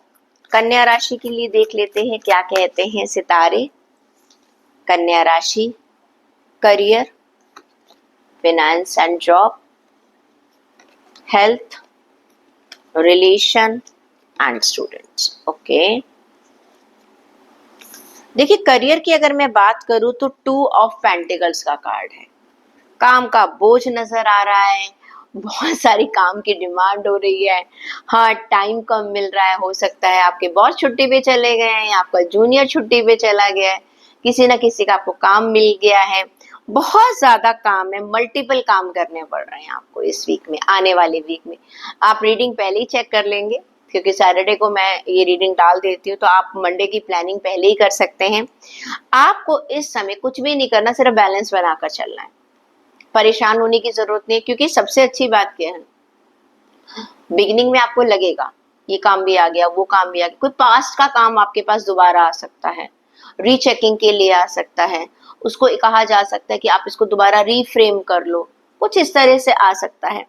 कन्या राशि के लिए देख लेते हैं क्या कहते हैं सितारे। कन्या राशि, career, finance and job, health, relation and students. Okay, देखिए करियर की अगर मैं बात करूं तो 2 ऑफ पेंटिकल्स का कार्ड है। काम का बोझ नजर आ रहा है, बहुत सारी काम की डिमांड हो रही है, हाँ टाइम कम मिल रहा है, हो सकता है आपके बॉस छुट्टी पे चले गए हैं, आपका जूनियर छुट्टी पे चला गया है, किसी ना किसी का आपको काम मिल गया है, बहुत ज्यादा काम है, मल्टीपल काम करने पड़ रहे हैं आपको इस वीक में, आने वाले वीक में। आप रीडिंग पहले ही चेक कर लेंगे, क्योंकि सैटरडे को मैं ये रीडिंग डाल देती हूँ, तो आप मंडे की प्लानिंग पहले ही कर सकते हैं। आपको इस समय कुछ भी नहीं करना, सिर्फ बैलेंस बनाकर चलना है, परेशान होने की जरूरत नहीं है। क्योंकि सबसे अच्छी बात क्या है, बिगिनिंग में आपको लगेगा ये काम भी आ गया, वो काम भी आ गया, कोई पास्ट का काम आपके पास दोबारा आ सकता है, रीचेकिंग के लिए आ सकता है, उसको कहा जा सकता है कि आप इसको दोबारा रीफ्रेम कर लो, कुछ इस तरह से आ सकता है।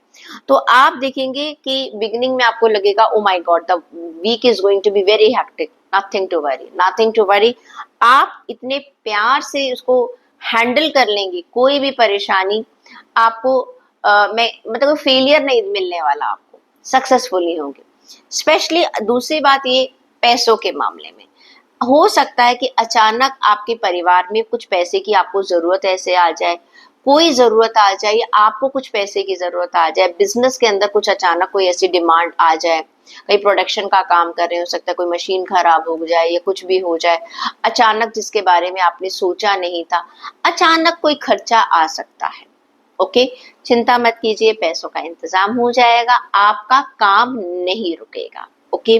तो आप देखेंगे कि बिगिनिंग में आपको लगेगा oh my God the week is going to be very hectic, nothing to worry, nothing to worry. आप इतने प्यार से उसको हैंडल कर लेंगे, कोई भी परेशानी आपको मैं मतलब फेलियर नहीं मिलने वाला, आपको सक्सेसफुल ही होंगे। स्पेशली दूसरी बात ये, पैसों के मामले में हो सकता है कि अचानक आपके परिवार में कुछ पैसे की आपको जरूरत ऐसे आ जाए, कोई जरूरत आ जाए, आपको कुछ पैसे की जरूरत आ जाए, बिजनेस के अंदर कुछ अचानक कोई ऐसी डिमांड आ जाए, कहीं प्रोडक्शन का काम कर रहे हो सकता है कोई मशीन खराब हो जाए या कुछ भी हो जाए अचानक, जिसके बारे में आपने सोचा नहीं था, अचानक कोई खर्चा आ सकता है। ओके, चिंता मत कीजिए, पैसों का इंतजाम हो जाएगा, आपका काम नहीं रुकेगा। ओके,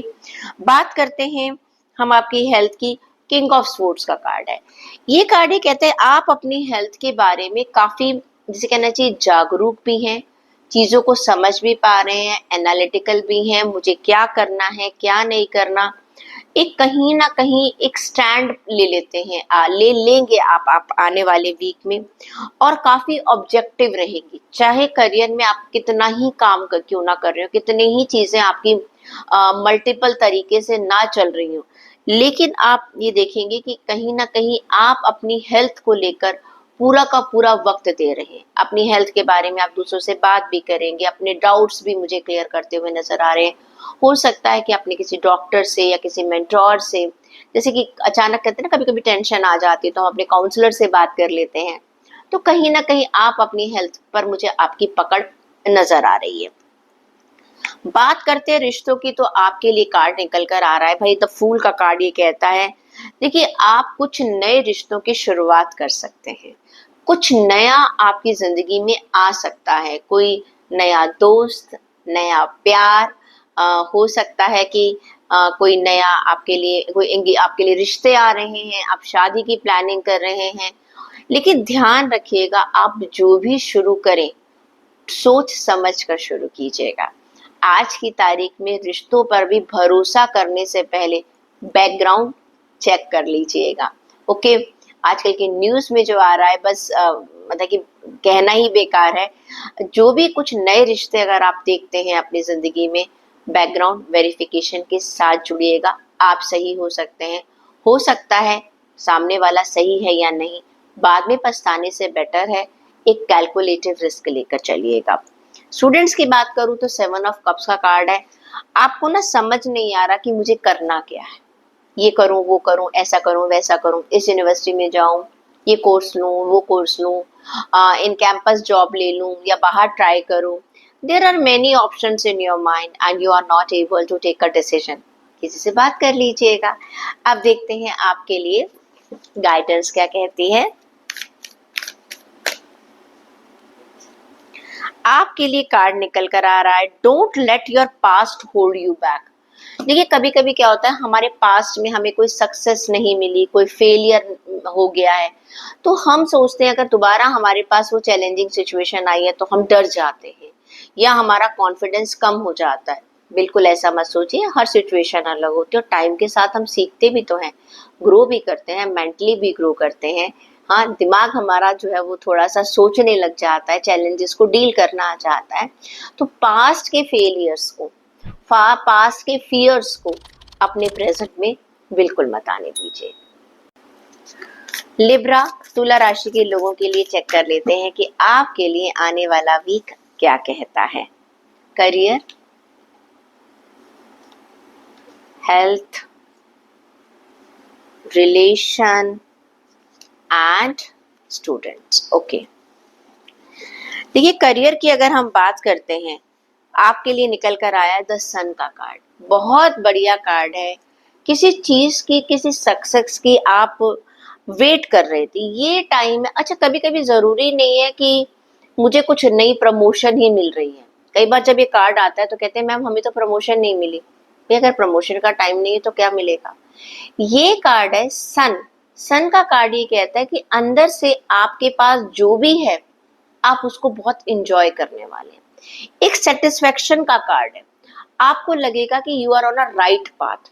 बात करते हैं हम आपकी हेल्थ की। किंग ऑफ स्पोर्ट्स का कार्ड है। ये कार्ड ये कहते हैं आप अपनी हेल्थ के बारे में काफी, जिसे कहना चाहिए, जागरूक भी हैं, चीजों को समझ भी पा रहे हैं, एनालिटिकल भी हैं, मुझे क्या करना है क्या नहीं करना, एक कहीं ना कहीं एक स्टैंड ले लेते हैं, ले लेंगे आप आने वाले वीक में, और काफी ऑब्जेक्टिव रहेंगी। चाहे करियर में आप कितना ही काम क्यों ना कर रहे हो, कितने ही चीजें आपकी मल्टीपल तरीके से ना चल रही हो, लेकिन आप ये देखेंगे कि कहीं ना कहीं आप अपनी हेल्थ को लेकर पूरा का पूरा वक्त दे रहे हैं। अपनी हेल्थ के बारे में आप दूसरों से बात भी करेंगे, अपने डाउट्स भी मुझे क्लियर करते हुए नजर आ रहे हैं। हो सकता है कि आपने किसी डॉक्टर से या किसी मेंटोर से, जैसे कि अचानक कहते हैं ना, कभी कभी टेंशन आ जाती है तो हम अपने काउंसलर से बात कर लेते हैं, तो कहीं ना कहीं आप अपनी हेल्थ पर मुझे आपकी पकड़ नजर आ रही है। बात करते हैं रिश्तों की, तो आपके लिए कार्ड निकल कर आ रहा है भाई, द फूल का कार्ड ये कहता है, देखिए आप कुछ नए रिश्तों की शुरुआत कर सकते हैं, कुछ नया आपकी जिंदगी में आ सकता है, कोई नया दोस्त, नया प्यार, हो सकता है कि कोई नया आपके लिए, आपके लिए रिश्ते आ रहे हैं, आप शादी की प्लानिंग कर रहे हैं। लेकिन ध्यान रखिएगा, आप जो भी शुरू करें सोच समझ कर शुरू कीजिएगा। आज की तारीख में रिश्तों पर भी भरोसा करने से पहले बैकग्राउंड चेक कर लीजिएगा। ओके, आजकल के न्यूज में जो आ रहा है, बस मतलब कि कहना ही बेकार है। जो भी कुछ नए रिश्ते अगर आप देखते हैं अपनी जिंदगी में, बैकग्राउंड वेरिफिकेशन के साथ जुड़िएगा। आप सही हो सकते हैं, हो सकता है सामने वाला सही है या नहीं, बाद में पछताने से बेटर है एक कैलकुलेटिव रिस्क लेकर चलिएगा। स्टूडेंट्स की बात करूं तो 7 ऑफ कप्स का कार्ड है। आपको ना समझ नहीं आ रहा कि मुझे करना क्या है, ये करूं वो करूं, ऐसा करूं वैसा करूं, इस यूनिवर्सिटी में जाऊं, ये कोर्स लूं वो कोर्स लूं, इन कैंपस जॉब ले लूं या बाहर ट्राई करूं। There are many options in your mind and you are not able to take a decision. किसी से बात कर लीजिएगा। अब देखते हैं आपके लिए गाइडेंस क्या कहती है। आपके लिए कार्ड निकल कर आ रहा है, don't let your past hold you back. देखिए कभी कभी क्या होता है, हमारे पास्ट में हमें कोई सक्सेस नहीं मिली, कोई फेलियर हो गया है, तो हम सोचते हैं अगर दोबारा हमारे पास वो चैलेंजिंग सिचुएशन आई है तो हम डर जाते हैं या हमारा कॉन्फिडेंस कम हो जाता है। बिल्कुल ऐसा मत सोचिए, हर सिचुएशन अलग होती है और टाइम के साथ हम सीखते भी तो हैं, ग्रो भी करते हैं, मेंटली भी ग्रो करते हैं। हाँ, दिमाग हमारा जो है वो थोड़ा सा सोचने लग जाता है, चैलेंजेस को डील करना आ जाता है। तो पास्ट के फेलियर्स को, पास्ट के फियर्स को अपने प्रेजेंट में बिल्कुल मत आने दीजिए। लिब्रा, तुला राशि के लोगों के लिए चेक कर लेते हैं कि आपके लिए आने वाला वीक क्या कहता है। Career, health, relation and students. Okay, देखिए करियर की अगर हम बात करते हैं, आपके लिए निकल कर आया द सन का कार्ड। बहुत बढ़िया कार्ड है। किसी चीज की, किसी सक्सेस की आप वेट कर रहे थे, ये टाइम है। अच्छा, कभी कभी जरूरी नहीं है कि मुझे कुछ नई प्रमोशन ही मिल रही है। कई बार जब ये कार्ड आता है तो कहते हैं मैम हमें तो प्रमोशन नहीं मिली। भाई अगर प्रमोशन का टाइम नहीं है तो क्या मिलेगा। ये कार्ड है सन। सन का कार्ड ये कहता है कि अंदर से आपके पास जो भी है आप उसको बहुत इंजॉय करने वाले हैं। एक सेटिस्फेक्शन का कार्ड है। आपको लगेगा कि you are on a right path.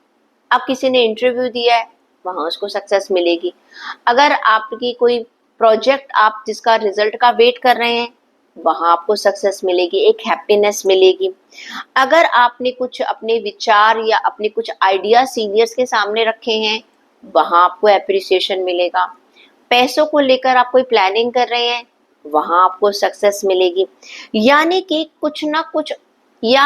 अब किसी ने इंटरव्यू दिया है, वहां उसको सक्सेस मिलेगी। अगर आपकी कोई प्रोजेक्ट आप जिसका रिजल्ट का वेट कर रहे हैं, वहां आपको सक्सेस मिलेगी, एक हैप्पीनेस मिलेगी। अगर आपने कुछ अपने विचार या अपने कुछ आइडिया सीनियर्स के सामने रखे हैं, वहां आपको एप्रिसिएशन मिलेगा। पैसों को लेकर आप कोई प्लानिंग कर रहे हैं, वहां आपको सक्सेस मिलेगी। यानी कि कुछ ना कुछ, या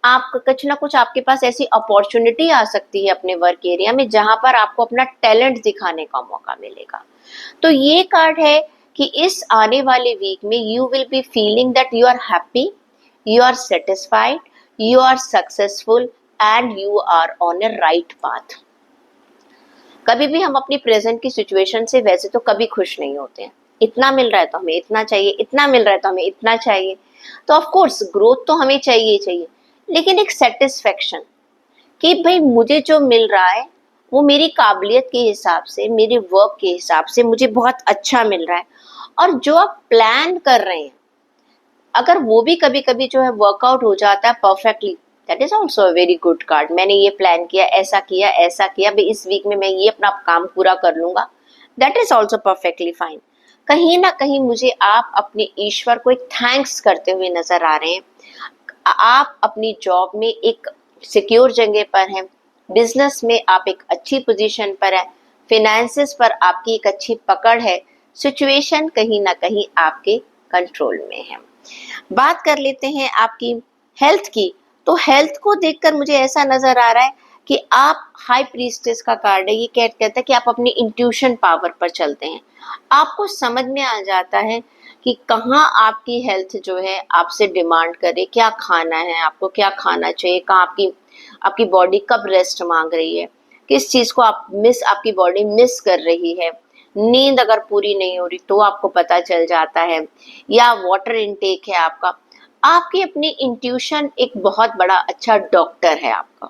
आप कुछ ना कुछ आपके पास ऐसी अपॉर्चुनिटी आ सकती है अपने वर्क एरिया में जहां पर आपको अपना टैलेंट दिखाने का मौका मिलेगा। तो ये कार्ड है कि इस आने वाले वीक में you will be feeling that you are happy, you are satisfied, you are successful and you are on a right path. कभी भी हम अपनी प्रेजेंट की सिचुएशन से वैसे तो कभी खुश नहीं होते हैं, इतना मिल रहा है तो हमें इतना चाहिए, इतना मिल रहा है तो हमें इतना चाहिए। तो ऑफ कोर्स ग्रोथ तो हमें चाहिए चाहिए, लेकिन एक सेटिस्फेक्शन कि भाई मुझे जो मिल रहा है वो मेरी काबिलियत के हिसाब से, मेरे वर्क के हिसाब से मुझे बहुत अच्छा मिल रहा है। और जो आप प्लान कर रहे हैं, अगर वो भी कभी कभी जो है वर्कआउट हो जाता है perfectly, that is also a very good card. मैंने ये प्लान किया, ऐसा किया भाई, इस वीक में मैं ये अपना काम पूरा कर लूंगा, that is also perfectly fine. कहीं ना कहीं मुझे आप अपने ईश्वर को एक थैंक्स करते हुए नजर आ रहे हैं। आप अपनी जॉब में एक सिक्योर जगह पर हैं, बिजनेस में आप एक अच्छी पोजीशन पर है, फिनेंसेस पर आपकी एक अच्छी पकड़ है, सिचुएशन कहीं ना कहीं आपके कंट्रोल में है। बात कर लेते हैं आपकी हेल्थ की। तो हेल्थ को देखकर मुझे ऐसा नजर आ रहा है कि आप हाई प्रीस्टेस का कार्ड है, ये कहता है कि आप अपनी इंट्यूशन पावर पर चलते हैं। आपको समझ में आ जाता है कि कहाँ आपकी हेल्थ जो है आपसे डिमांड करे, क्या खाना है, आपको क्या खाना चाहिए, कहाँ आपकी आपकी बॉडी कब रेस्ट मांग रही है, किस चीज को आपकी बॉडी मिस कर रही है। नींद अगर पूरी नहीं हो रही तो आपको पता चल जाता है, या वाटर इनटेक है आपका। आपकी अपनी इंट्यूशन एक बहुत बड़ा अच्छा डॉक्टर है आपका।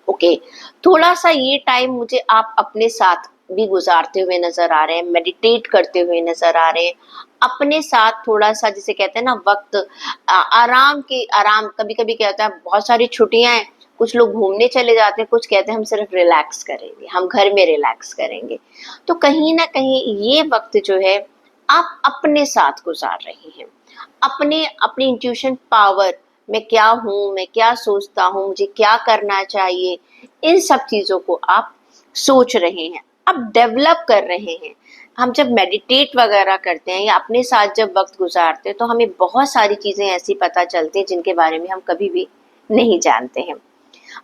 ओके, थोड़ा सा ये टाइम मुझे आप अपने साथ भी गुजारते हुए नजर आ रहे हैं, मेडिटेट करते हुए नजर आ रहे हैं। अपने साथ थोड़ा सा, जिसे कहते हैं ना वक्त, आराम। कभी कभी क्या होता है, बहुत सारी छुट्टियां हैं, कुछ लोग घूमने चले जाते हैं, कुछ कहते हैं हम सिर्फ रिलैक्स करेंगे, हम घर में रिलैक्स करेंगे। तो कहीं ना कहीं ये वक्त जो है आप अपने साथ गुजार रहे हैं, अपने अपनी इंट्यूशन पावर, मैं क्या हूँ, मैं क्या सोचता हूँ, मुझे क्या करना चाहिए, इन सब चीजों को आप सोच रहे हैं, आप डेवलप कर रहे हैं। हम जब मेडिटेट वगैरह करते हैं या अपने साथ जब वक्त गुजारते हैं तो हमें बहुत सारी चीजें ऐसी पता चलती हैं जिनके बारे में हम कभी भी नहीं जानते हैं।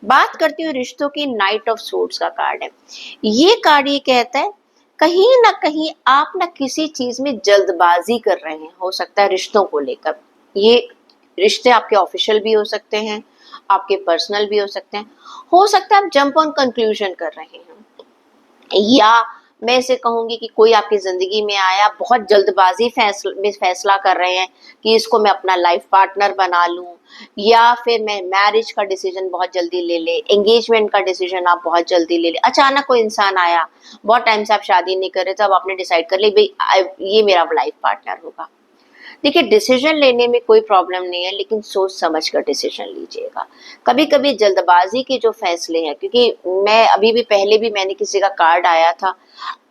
बात करती हूँ रिश्तों की, नाइट ऑफ सोर्ड्स का कार्ड है। ये कार्ड ये कहता है कहीं ना कहीं आप ना किसी चीज में जल्दबाजी कर रहे हैं, हो सकता है रिश्तों को लेकर। ये रिश्ते आपके ऑफिशियल भी हो सकते हैं, आपके पर्सनल भी हो सकते हैं। हो सकता है आप जंप ऑन कंक्लूजन कर रहे हैं, या मैं इसे कहूंगी कि कोई आपकी जिंदगी में आया, बहुत जल्दबाजी में फैसला कर रहे हैं कि इसको मैं अपना लाइफ पार्टनर बना लूं, या फिर मैं मैरिज का डिसीजन बहुत जल्दी ले ले, एंगेजमेंट का डिसीजन आप बहुत जल्दी ले ले। अचानक कोई इंसान आया, बहुत टाइम से आप शादी नहीं कर रहे थे, अब आपने डिसाइड कर ली भाई ये मेरा लाइफ पार्टनर होगा। देखिए, डिसीजन लेने में कोई प्रॉब्लम नहीं है, लेकिन सोच समझ कर डिसीजन लीजिएगा। कभी कभी जल्दबाजी के जो फैसले हैं, क्योंकि मैं अभी भी पहले भी मैंने किसी का कार्ड आया था,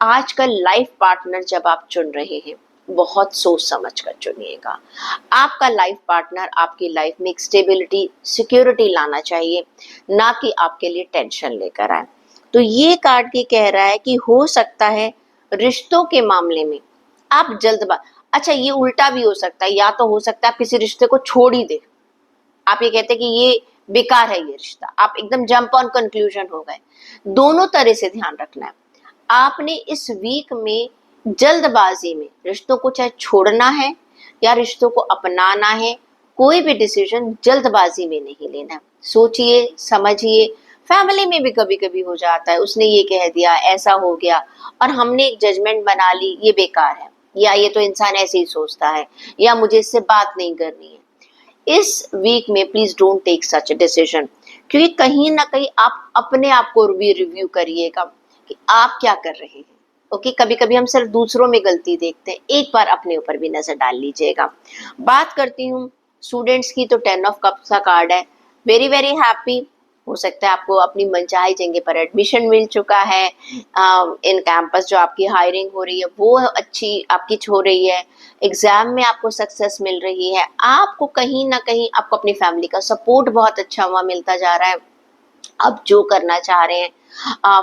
आजकल लाइफ पार्टनर जब आप चुन रहे हैं बहुत सोच समझ कर चुनिएगा। आपका लाइफ पार्टनर आपकी लाइफ में एक स्टेबिलिटी, सिक्योरिटी लाना चाहिए, ना कि आपके लिए टेंशन लेकर आए। तो ये कार्ड ये कह रहा है कि हो सकता है रिश्तों के मामले में आप जल्दबाज, अच्छा ये उल्टा भी हो सकता है, या तो हो सकता है आप किसी रिश्ते को छोड़ ही दे, आप ये कहते हैं कि ये बेकार है ये रिश्ता, आप एकदम जंप ऑन कंक्लूजन हो गए। दोनों तरह से ध्यान रखना है। आपने इस वीक में जल्दबाजी में रिश्तों को चाहे छोड़ना है या रिश्तों को अपनाना है, कोई भी डिसीजन जल्दबाजी में नहीं लेना। सोचिए समझिए। फैमिली में भी कभी कभी हो जाता है, उसने ये कह दिया, ऐसा हो गया, और हमने एक जजमेंट बना ली ये बेकार है, या ये तो इंसान ऐसे ही सोचता है, या मुझे इससे बात नहीं करनी है। इस वीक में please don't take such decision, क्योंकि कहीं ना कहीं आप अपने आप को भी रिव्यू करिएगा कि आप क्या कर रहे हैं। ओके, कभी कभी हम सिर्फ दूसरों में गलती देखते हैं, एक बार अपने ऊपर भी नजर डाल लीजिएगा। बात करती हूँ स्टूडेंट्स की, तो 10 ऑफ कप्स का कार्ड है। वेरी वेरी हैप्पी, हो सकता है आपको अपनी मनचाही जगह पर एडमिशन मिल चुका है, इन कैंपस जो आपकी हायरिंग हो रही है वो अच्छी आपकी हो रही है, एग्जाम में आपको सक्सेस मिल रही है, आपको कहीं ना कहीं आपको अपनी फैमिली का सपोर्ट बहुत अच्छा हुआ मिलता जा रहा है। आप जो करना चाह रहे हैं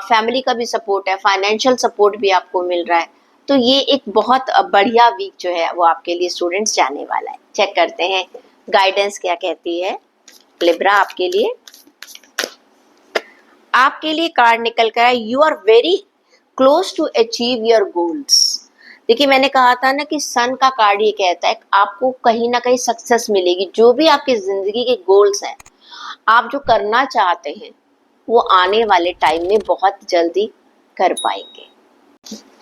फैमिली का भी सपोर्ट है, फाइनेंशियल सपोर्ट भी आपको मिल रहा है। तो ये एक बहुत बढ़िया वीक जो है वो आपके लिए स्टूडेंट्स जाने वाला है। चेक करते हैं गाइडेंस क्या कहती है लिब्रा आपके लिए। आपके लिए कार्ड निकल कर है, you are very close to achieve your goals. देखिए, मैंने कहा था ना कि सन का कार्ड ये कहता है आपको कहीं ना कहीं सक्सेस मिलेगी, जो भी आपकी जिंदगी के गोल्स हैं, आप जो करना चाहते हैं वो आने वाले टाइम में बहुत जल्दी कर पाएंगे।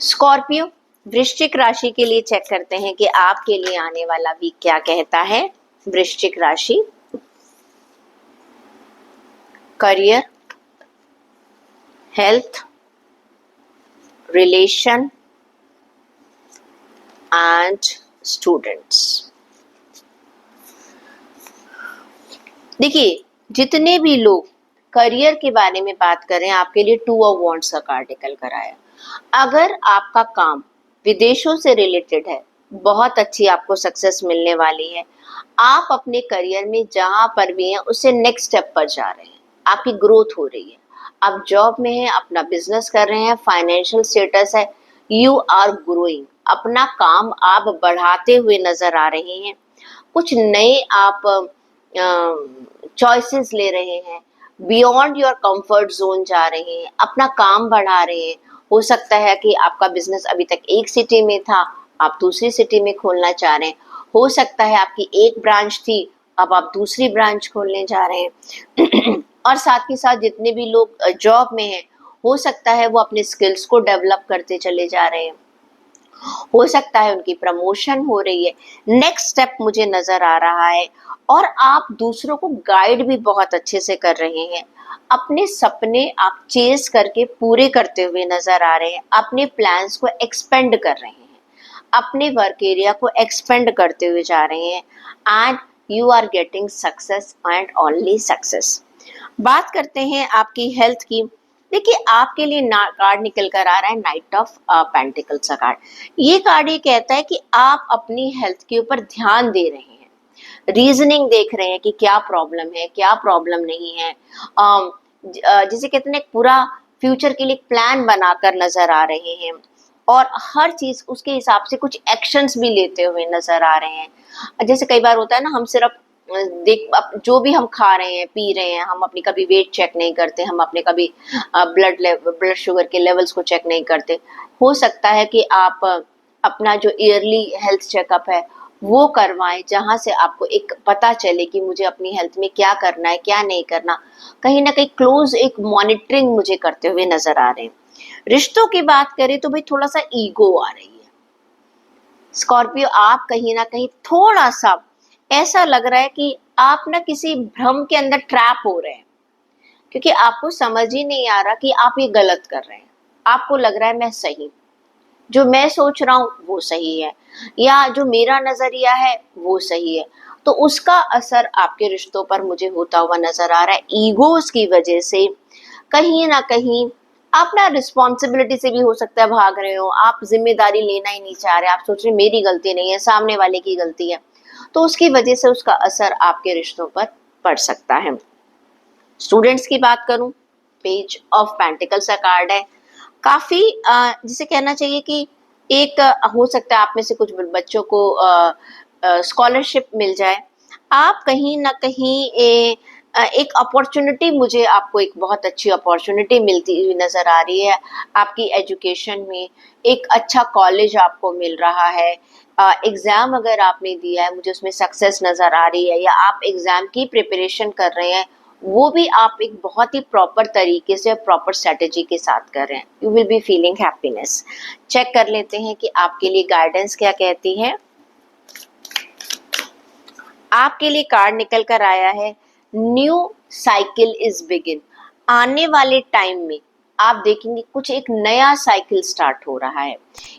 स्कॉर्पियो, वृश्चिक राशि के लिए चेक करते हैं कि आपके लिए आने वाला वीक क्या कहता है। वृश्चिक राशि, career, health, relation and students. देखिए, जितने भी लोग करियर के बारे में बात करें, आपके लिए 2 ऑफ वॉन्ड्स का कार्ड निकल कर आया। अगर आपका काम विदेशों से रिलेटेड है, बहुत अच्छी आपको सक्सेस मिलने वाली है। आप अपने करियर में जहां पर भी हैं उससे नेक्स्ट स्टेप पर जा रहे हैं, आपकी ग्रोथ हो रही है। आप जॉब में हैं, अपना बिजनेस कर रहे हैं, फाइनेंशियल स्टेटस है, यू आर ग्रोइंग, अपना काम आप बढ़ाते हुए नजर आ रहे हैं। कुछ नए आप चॉइसेस ले रहे हैं, बियॉन्ड योर कंफर्ट जोन जा रहे हैं, अपना काम बढ़ा रहे हैं। हो सकता है कि आपका बिजनेस अभी तक एक सिटी में था, आप दूसरी सिटी में खोलना चाह रहे हैं। हो सकता है आपकी एक ब्रांच थी, अब आप दूसरी ब्रांच खोलने जा रहे हैं। और साथ ही साथ जितने भी लोग जॉब में हैं, हो सकता है वो अपने स्किल्स को डेवलप करते चले जा रहे हैं। हो सकता है उनकी प्रमोशन हो रही है, नेक्स्ट स्टेप मुझे नजर आ रहा है। और आप दूसरों को गाइड भी बहुत अच्छे से कर रहे हैं। अपने सपने आप चेस करके पूरे करते हुए नजर आ रहे हैं, अपने प्लान्स को एक्सपेंड कर रहे हैं, अपने वर्क एरिया को एक्सपेंड करते हुए जा रहे हैं। And you are getting success and only success. बात करते हैं आपकी हेल्थ की। देखिए, आपके लिए कार्ड निकल कर आ रहा है नाइट ऑफ पेंटिकल्स का कार्ड। ये कार्ड ये कहता है कि आप अपनी हेल्थ के ऊपर ध्यान दे रहे हैं, रीजनिंग देख रहे हैं कि क्या प्रॉब्लम है, क्या प्रॉब्लम नहीं है। जिसे कहते हैं पूरा फ्यूचर के लिए प्लान बनाकर नजर आ रहे हैं और हर चीज उसके हिसाब से कुछ एक्शंस भी लेते हुए नजर आ रहे हैं। जैसे कई बार होता है ना, हम सिर्फ जो भी हम खा रहे हैं, पी रहे हैं, हम अपनी कभी वेट चेक नहीं करते, हम अपने कभी ब्लड शुगर के लेवल्स को चेक नहीं करते। हो सकता है कि आप अपना जो ईयरली हेल्थ चेकअप है वो करवाएं, जहां से आपको एक पता चले कि मुझे अपनी हेल्थ में क्या करना है, क्या नहीं करना। कहीं ना कहीं क्लोज एक मॉनिटरिंग मुझे करते हुए नजर आ रहे हैं। रिश्तों की बात करें तो भाई थोड़ा सा ईगो आ रही है स्कॉर्पियो। आप कहीं ना कहीं थोड़ा सा ऐसा लग रहा है कि आप ना किसी भ्रम के अंदर ट्रैप हो रहे हैं, क्योंकि आपको समझ ही नहीं आ रहा कि आप ये गलत कर रहे हैं। आपको लग रहा है मैं सही, जो मैं सोच रहा हूँ वो सही है, या जो मेरा नजरिया है वो सही है। तो उसका असर आपके रिश्तों पर मुझे होता हुआ नजर आ रहा है। ईगोस की वजह से कहीं ना कहीं आप ना रिस्पॉन्सिबिलिटी से भी हो सकता है भाग रहे हो, आप जिम्मेदारी लेना ही नहीं चाह रहे, आप सोच रहे मेरी गलती नहीं है, सामने वाले की गलती है। तो उसकी वजह से उसका असर आपके रिश्तों पर पड़ सकता है। स्टूडेंट्स की बात करूं, पेज ऑफ पेंटिकल्स का कार्ड है। काफी जिसे कहना चाहिए कि एक हो सकता है आप में से कुछ बच्चों को स्कॉलरशिप मिल जाए। आप कहीं ना कहीं एक अपॉर्चुनिटी, मुझे आपको एक बहुत अच्छी अपॉर्चुनिटी मिलती हुई नजर आ रही है। आपकी एजुकेशन में एक अच्छा कॉलेज आपको मिल रहा है। एग्जाम अगर आपने दिया है, मुझे उसमें सक्सेस नजर आ रही है, या आप एग्जाम की प्रिपरेशन कर रहे हैं, वो भी आप एक बहुत ही प्रॉपर तरीके से, प्रॉपर स्ट्रेटेजी के साथ कर रहे हैं। You will be feeling happiness. Check कर लेते हैं कि आपके लिए गाइडेंस क्या कहती है। आपके लिए कार्ड निकल कर आया है न्यू साइकिल इज बिगिन। आने वाले टाइम में आप देखेंगे कुछ एक नया साइकिल स्टार्ट हो रहा है।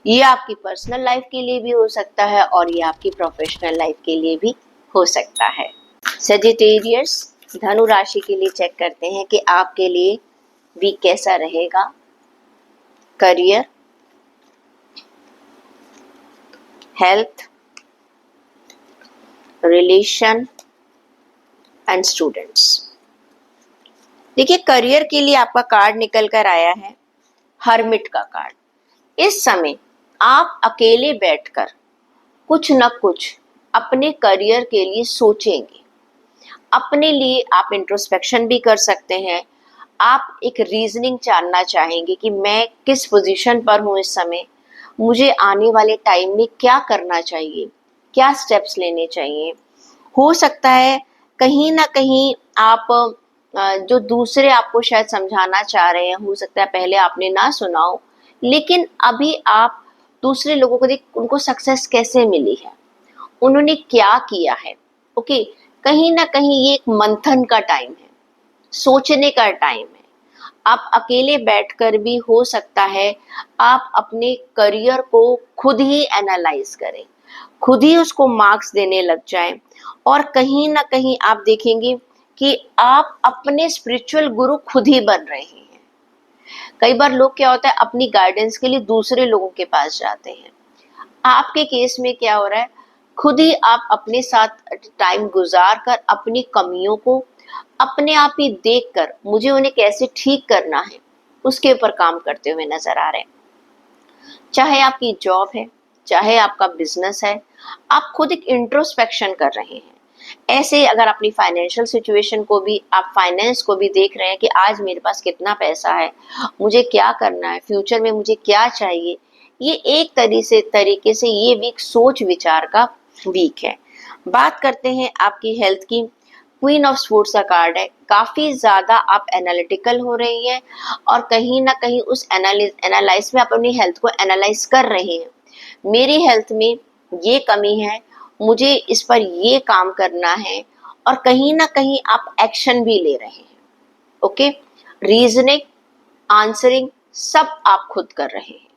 ये आपकी पर्सनल लाइफ के लिए भी हो सकता है और ये आपकी प्रोफेशनल लाइफ के लिए भी हो सकता है। सजिटेरियस, धनु राशि के लिए चेक करते हैं कि आपके लिए वीक कैसा रहेगा। Career, health, relation and students. देखिए, करियर के लिए आपका कार्ड निकल कर आया है हर्मिट का कार्ड। इस समय आप अकेले बैठकर कुछ न कुछ अपने करियर के लिए सोचेंगे। अपने लिए आप इंट्रोस्पेक्शन भी कर सकते हैं। आप एक रीजनिंग जानना चाहेंगे कि मैं किस पोजीशन पर हूँ इस समय, मुझे आने वाले टाइम में क्या करना चाहिए, क्या स्टेप्स लेने चाहिए। हो सकता है कहीं ना कहीं आप जो दूसरे आपको शायद समझाना चाह रहे हैं, हो सकता है पहले आपने ना सुना हो, लेकिन अभी आप दूसरे लोगों को देख उनको सक्सेस कैसे मिली है, उन्होंने क्या किया है। ओके, कहीं ना कहीं ये एक मंथन का टाइम है, सोचने का टाइम है। आप अकेले बैठकर भी हो सकता है आप अपने करियर को खुद ही एनालाइज करें, खुद ही उसको मार्क्स देने लग जाएं, और कहीं ना कहीं आप देखेंगे कि आप अपने स्पिरिचुअल गुरु खुद ही बन रहे हैं। कई बार लोग क्या होता है अपनी गाइडेंस के लिए दूसरे लोगों के पास जाते हैं, आपके केस में क्या हो रहा है, खुद ही आप अपने साथ टाइम गुजार कर अपनी कमियों को अपने आप ही देखकर मुझे उन्हें कैसे ठीक करना है उसके ऊपर काम करते हुए नजर आ रहे हैं। चाहे आपकी जॉब है, चाहे आपका बिजनेस है, आप खुद एक इंट्रोस्पेक्शन कर रहे हैं। ऐसे अगर अपनी फाइनेंशियल सिचुएशन को भी, आप फाइनेंस को भी देख रहे हैं कि आज मेरे पास कितना पैसा है, मुझे क्या करना है, फ्यूचर में मुझे क्या चाहिए, ये एक तरीके से ये वीक सोच विचार का वीक है। बात करते हैं आपकी हेल्थ की। क्वीन ऑफ स्पोर्ट्स का कार्ड है, काफी ज्यादा आप एनालिटिकल हो रही हैं और कहीं ना कहीं उस एनालाइज में आप अपनी हेल्थ को एनालाइज कर रहे हैं। मेरी हेल्थ में ये कमी है, मुझे इस पर ये काम करना है, और कहीं ना कहीं आप एक्शन भी ले रहे हैं। ओके, रीजनिंग, आंसरिंग सब आप खुद कर रहे हैं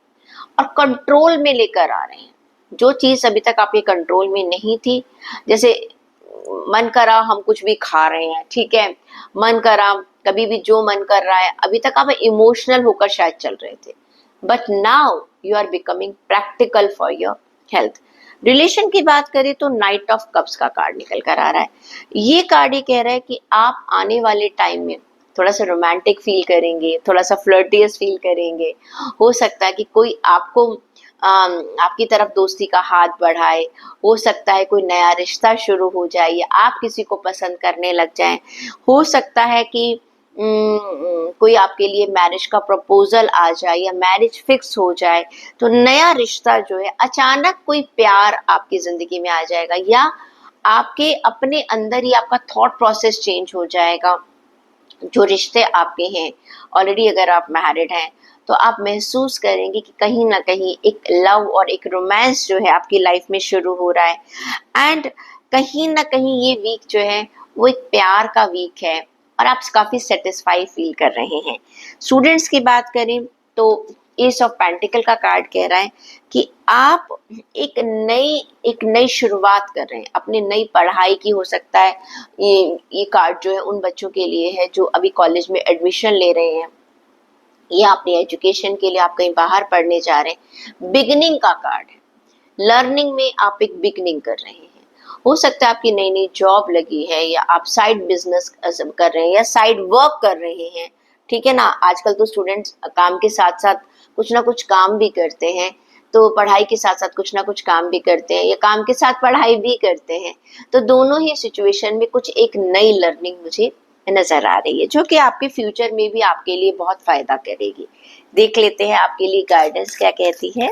और कंट्रोल में लेकर आ रहे हैं। जो चीज अभी तक आपके कंट्रोल में नहीं थी, जैसे मन करा हम कुछ भी खा रहे हैं, ठीक है, मन करा कभी भी जो मन कर रहा है, अभी तक आप इमोशनल होकर शायद चल रहे थे, but now you are becoming practical for your health. Relation की बात करें तो नाइट ऑफ कप्स का कार्ड निकल कर आ रहा है। ये कार्ड ये कह रहा है कि आप आने वाले टाइम में थोड़ा सा रोमांटिक फील करेंगे, थोड़ा सा फ्लर्टियस फील करेंगे। हो सकता है कि कोई आपको आपकी तरफ दोस्ती का हाथ बढ़ाए, हो सकता है कोई नया रिश्ता शुरू हो जाए या आप किसी को पसंद करने लग जाएं, हो सकता है कि कोई आपके लिए मैरिज का प्रपोजल आ जाए या मैरिज फिक्स हो जाए। तो नया रिश्ता जो है, अचानक कोई प्यार आपकी जिंदगी में आ जाएगा, या आपके अपने अंदर ही आपका थॉट प्रोसेस चेंज हो जाएगा। जो रिश्ते आपके हैं ऑलरेडी, अगर आप मैरिड हैं तो आप महसूस करेंगे कि कहीं ना कहीं एक लव और एक रोमांस जो है आपकी लाइफ में शुरू हो रहा है। एंड कहीं ना कहीं ये वीक जो है वो एक प्यार का वीक है और आप काफी सेटिस्फाई फील कर रहे हैं। स्टूडेंट्स की बात करें तो एस ऑफ पेंटिकल का कार्ड कह रहा है कि आप एक नई शुरुआत कर रहे हैं, अपनी नई पढ़ाई की। हो सकता है ये कार्ड जो है उन बच्चों के लिए है जो अभी कॉलेज में एडमिशन ले रहे हैं या अपनी एजुकेशन के लिए आप कहीं बाहर पढ़ने जा रहे हैं। बिगिनिंग का कार्ड है, लर्निंग में आप एक बिगिनिंग कर रहे हैं। हो सकता है आपकी नई नई जॉब लगी है या आप साइड बिजनेस कर रहे हैं या साइड वर्क कर रहे हैं, ठीक है ना। आजकल तो स्टूडेंट्स काम के साथ साथ कुछ ना कुछ काम भी करते हैं, तो पढ़ाई के साथ साथ कुछ ना कुछ काम भी करते हैं या काम के साथ पढ़ाई भी करते हैं। तो दोनों ही सिचुएशन में कुछ एक नई लर्निंग मुझे नजर आ रही है जो कि आपके फ्यूचर में भी आपके लिए बहुत फायदा करेगी। देख लेते हैं आपके लिए गाइडेंस क्या कहती है।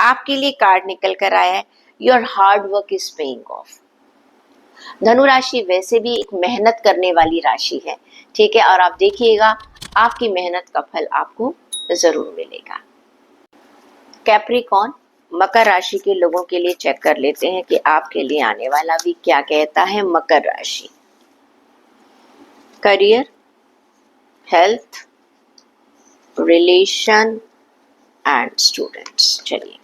आपके लिए कार्ड निकल कर आया है, your hard work is paying off. धनु राशि वैसे भी एक मेहनत करने वाली राशि है, ठीक है, और आप देखिएगा आपकी मेहनत का फल आपको जरूर मिलेगा। कैप्रिकॉर्न, मकर राशि के लोगों के लिए चेक कर लेते हैं कि आपके लिए आने वाला वीक क्या कहता है। मकर राशि, career, health, relation and students. चलिए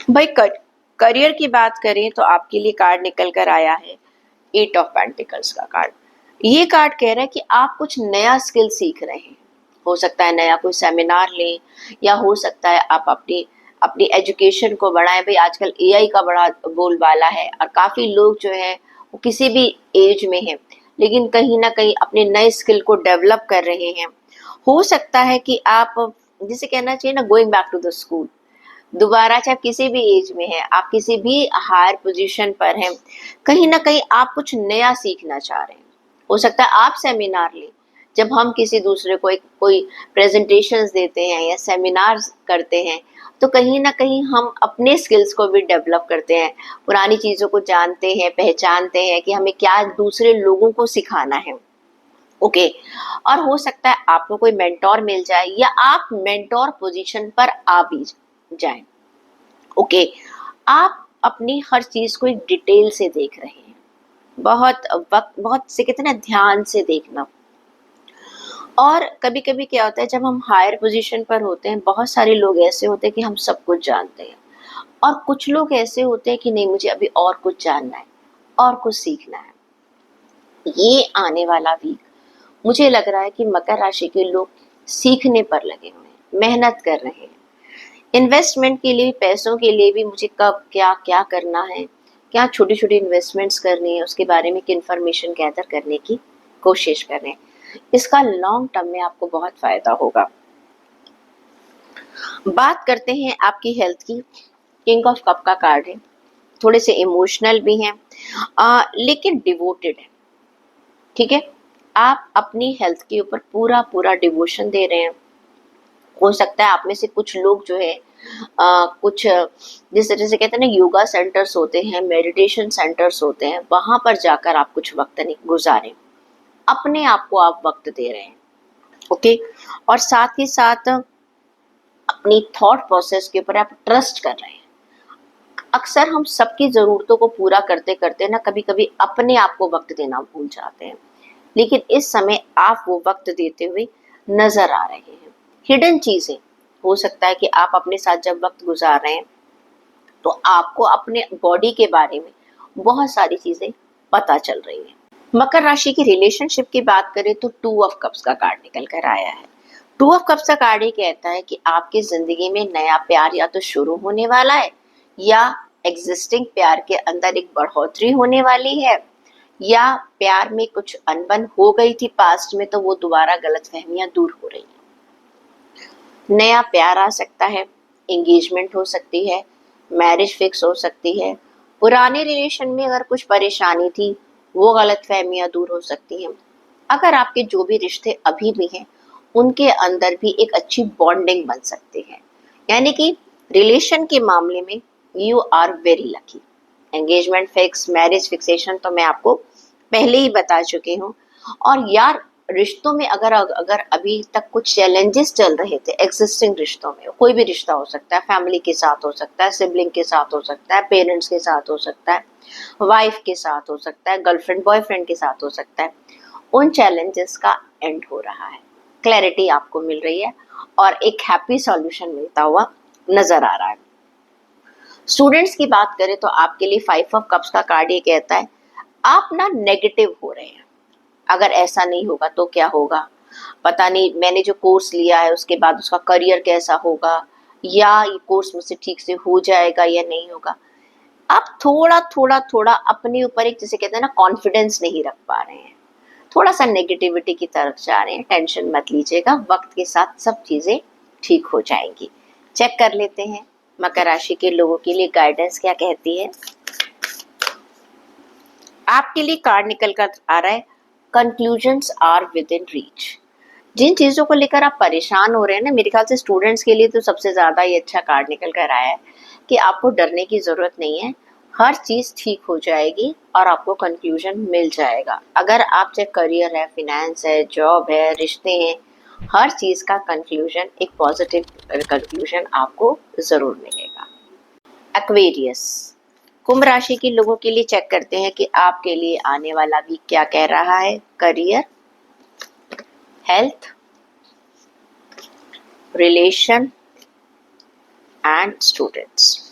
भाई, करियर की बात करें तो आपके लिए कार्ड निकल कर आया है एट ऑफ पेंटिकल्स का कार्ड। ये कार्ड कह रहा है कि आप कुछ नया स्किल सीख रहे हैं। हो सकता है नया कोई सेमिनार लें या हो सकता है आप अपनी एजुकेशन को बढ़ाएं। भाई आजकल एआई का बड़ा बोलबाला है और काफी लोग जो है वो किसी भी एज में है लेकिन कहीं ना कहीं अपने नए स्किल को डेवलप कर रहे हैं। हो सकता है कि आप, जिसे कहना चाहिए ना, going back to the school, दोबारा, चाहे किसी भी एज में है, आप किसी भी हायर पोजीशन पर हैं, कहीं ना कहीं आप कुछ नया सीखना चाह रहे हैं। हो सकता है आप सेमिनार लें। जब हम किसी दूसरे को कोई प्रेजेंटेशंस देते हैं या सेमिनार करते हैं तो कहीं ना कहीं हम अपने स्किल्स को भी डेवलप करते हैं, पुरानी चीज़ों को जानते हैं, पहचानते हैं कि हमें क्या दूसरे लोगों को सिखाना है। ओके। और हो सकता है आपको कोई मेंटोर मिल जाए या आप मेंटोर पोजीशन पर आ भी जाएं। ओके। आप अपनी हर चीज को एक डिटेल से देख रहे हैं, बहुत वक्त, बहुत से कितना ध्यान से देखना। और कभी कभी क्या होता है, जब हम हायर पोजीशन पर होते हैं, बहुत सारे लोग ऐसे होते हैं कि हम सब कुछ जानते हैं, और कुछ लोग ऐसे होते हैं कि नहीं, मुझे अभी और कुछ जानना है और कुछ सीखना है। ये आने वाला वीक मुझे लग रहा है कि मकर राशि के लोग सीखने पर लगे हुए हैं, मेहनत कर रहे हैं। इन्वेस्टमेंट के लिए, पैसों के लिए भी मुझे कब क्या क्या करना है, क्या छोटी छोटी इन्वेस्टमेंट्स करनी है, उसके बारे में इंफॉर्मेशन गैदर करने की कोशिश कर रहे हैं। इसका लॉन्ग टर्म में आपको बहुत फायदा होगा। बात करते हैं आपकी हेल्थ की। किंग ऑफ कप का कार्ड है, थोड़े से इमोशनल भी हैं, लेकिन डिवोटेड है। ठीक है, आप अपनी हेल्थ के ऊपर पूरा पूरा डिवोशन दे रहे हैं। हो सकता है आप में से कुछ लोग जो है कुछ जिस तरह से कहते हैं ना, योगा सेंटर्स होते हैं, मेडिटेशन सेंटर्स होते हैं, वहां पर जाकर आप कुछ वक्त नहीं गुजारें, अपने आप को आप वक्त दे रहे हैं। ओके। और साथ ही साथ अपनी थॉट प्रोसेस के ऊपर आप ट्रस्ट कर रहे हैं। अक्सर हम सबकी जरूरतों को पूरा करते करते ना कभी कभी अपने आप को वक्त देना भूल जाते हैं, लेकिन इस समय आप वो वक्त देते हुए नजर आ रहे हैं। हिडन चीजें, हो सकता है कि आप अपने साथ जब वक्त गुजार रहे हैं तो आपको अपने बॉडी के बारे में बहुत सारी चीजें पता चल रही है। मकर राशि की रिलेशनशिप की बात करें तो 2 ऑफ कप्स का कार्ड निकल कर आया है। 2 ऑफ कप्स का कार्ड ये कहता है कि आपकी जिंदगी में नया प्यार या तो शुरू होने वाला है, या एग्जिस्टिंग प्यार के अंदर एक बढ़ोतरी होने वाली है, या प्यार में कुछ अनबन हो गई थी पास्ट में, तो वो दोबारा गलतफहमियां दूर हो रही हैं। नया प्यार आ सकता है, एंगेजमेंट हो सकती है, मैरिज फिक्स हो सकती है। पुराने रिलेशन में अगर कुछ परेशानी थी, वो गलतफहमियां दूर हो सकती हैं। अगर आपके जो भी रिश्ते अभी भी हैं, उनके अंदर भी एक अच्छी बॉन्डिंग बन सकती है। यानी कि रिलेशन के मामले में you are very lucky. Engagement fix, marriage fixation तो मैं आपको पहले ही बता चुकी हूँ। और यार, रिश्तों में अगर अगर अभी तक कुछ चैलेंजेस चल रहे थे एग्जिस्टिंग रिश्तों में, कोई भी रिश्ता हो सकता है, फैमिली के साथ हो सकता है, सिबलिंग के साथ हो सकता है, पेरेंट्स के साथ हो सकता है, वाइफ के साथ हो सकता है, गर्लफ्रेंड बॉयफ्रेंड के साथ हो सकता है, उन चैलेंजेस का एंड हो रहा है, क्लैरिटी आपको मिल रही है और एक हैप्पी सॉल्यूशन मिलता हुआ नजर आ रहा है। स्टूडेंट्स की बात करें तो आपके लिए 5 ऑफ कप्स का कार्ड ये कहता है, आप ना नेगेटिव हो रहे हैं। अगर ऐसा नहीं होगा तो क्या होगा, पता नहीं, मैंने जो कोर्स लिया है उसके बाद उसका करियर कैसा होगा, या ये कोर्स मुझसे ठीक से हो जाएगा या नहीं होगा। आप थोड़ा थोड़ा थोड़ा अपने ऊपर एक, जिसे कहते हैं ना, कॉन्फिडेंस नहीं रख पा रहे हैं, थोड़ा सा नेगेटिविटी की तरफ जा रहे हैं। टेंशन मत लीजिएगा, वक्त के साथ सब चीजें ठीक हो जाएंगी। चेक कर लेते हैं मकर राशि के लोगों के लिए गाइडेंस क्या कहती है। आपके लिए कार्ड निकल कर आ रहा है, conclusions are within reach. जिन चीजों को लेकर आप परेशान हो रहे हैं ना, मेरे ख्याल से स्टूडेंट्स के लिए तो सबसे ज्यादा ये अच्छा कार्ड निकल कर आया है कि आपको डरने की जरूरत नहीं है। हर चीज ठीक हो जाएगी और आपको कंक्लूजन मिल जाएगा। अगर आप चाहे करियर है, फिनेंस है, जॉब है, रिश्ते हैं, हर चीज का कंक्लूजन, एक पॉजिटिव कंक्लूजन आपको जरूर मिलेगा। एक्वेरियस, कुंभ राशि के लोगों के लिए चेक करते हैं कि आपके लिए आने वाला वीक क्या कह रहा है। Career, health, relation and students.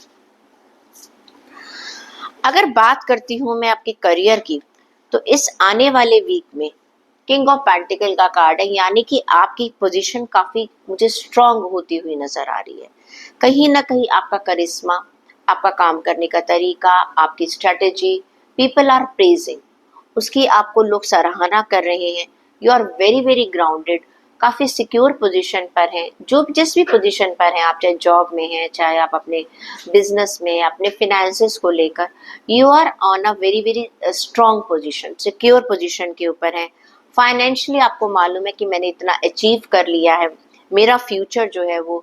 अगर बात करती हूं मैं आपके करियर की, तो इस आने वाले वीक में किंग ऑफ पेंटिकल का कार्ड है, यानी कि आपकी पोजीशन काफी मुझे स्ट्रांग होती हुई नजर आ रही है। कहीं ना कहीं आपका करिश्मा, आपका काम करने का तरीका, आपकी स्ट्रेटेजी, पीपल आर प्रेजिंग, उसकी आपको लोग सराहना कर रहे हैं। You are very very grounded, काफी सिक्योर पोजीशन पर हैं। जो जिस भी पोजीशन पर हैं आप, चाहे जॉब में हैं, चाहे आप अपने बिजनेस में, अपने फिनेंसेस को लेकर, you are on a very very strong position, secure position के ऊपर हैं। फाइनेंशियली आपको मालूम है कि मैंने इतना अचीव कर लिया है, मेरा फ्यूचर जो है वो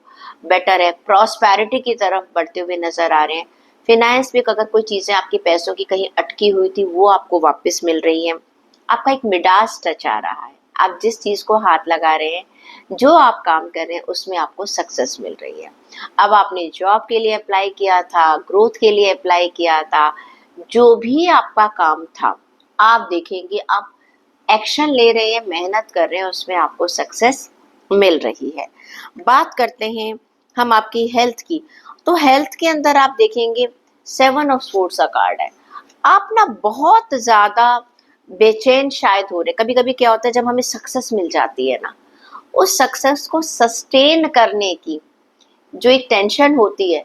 बेटर है, प्रॉस्पेरिटी की तरफ बढ़ते हुए नजर आ रहे हैं। फिनेंस में अगर कोई चीजें आपकी पैसों की कहीं अटकी हुई थी, वो आपको वापस मिल रही हैं। आपका एक मिडास टच आ रहा है, आप जिस चीज को हाथ लगा रहे हैं, जो आप काम कर रहे हैं, उसमें आपको सक्सेस मिल रही है। अब आपने जॉब के लिए अप्लाई किया था, ग्रोथ के लिए अप्लाई किया था, जो भी आपका काम था, आप देखेंगे आप एक्शन ले रहे हैं, मेहनत कर रहे हैं, उसमें आपको सक्सेस मिल रही है। बात करते हैं हम आपकी हेल्थ की, तो हेल्थ के अंदर आप देखेंगे 7 ऑफ स्वॉर्ड्स का कार्ड है। आप ना बहुत ज्यादा बेचैन शायद हो रहे। कभी कभी क्या होता है, जब हमें सक्सेस मिल जाती है ना, उस सक्सेस को सस्टेन करने की जो एक टेंशन होती है,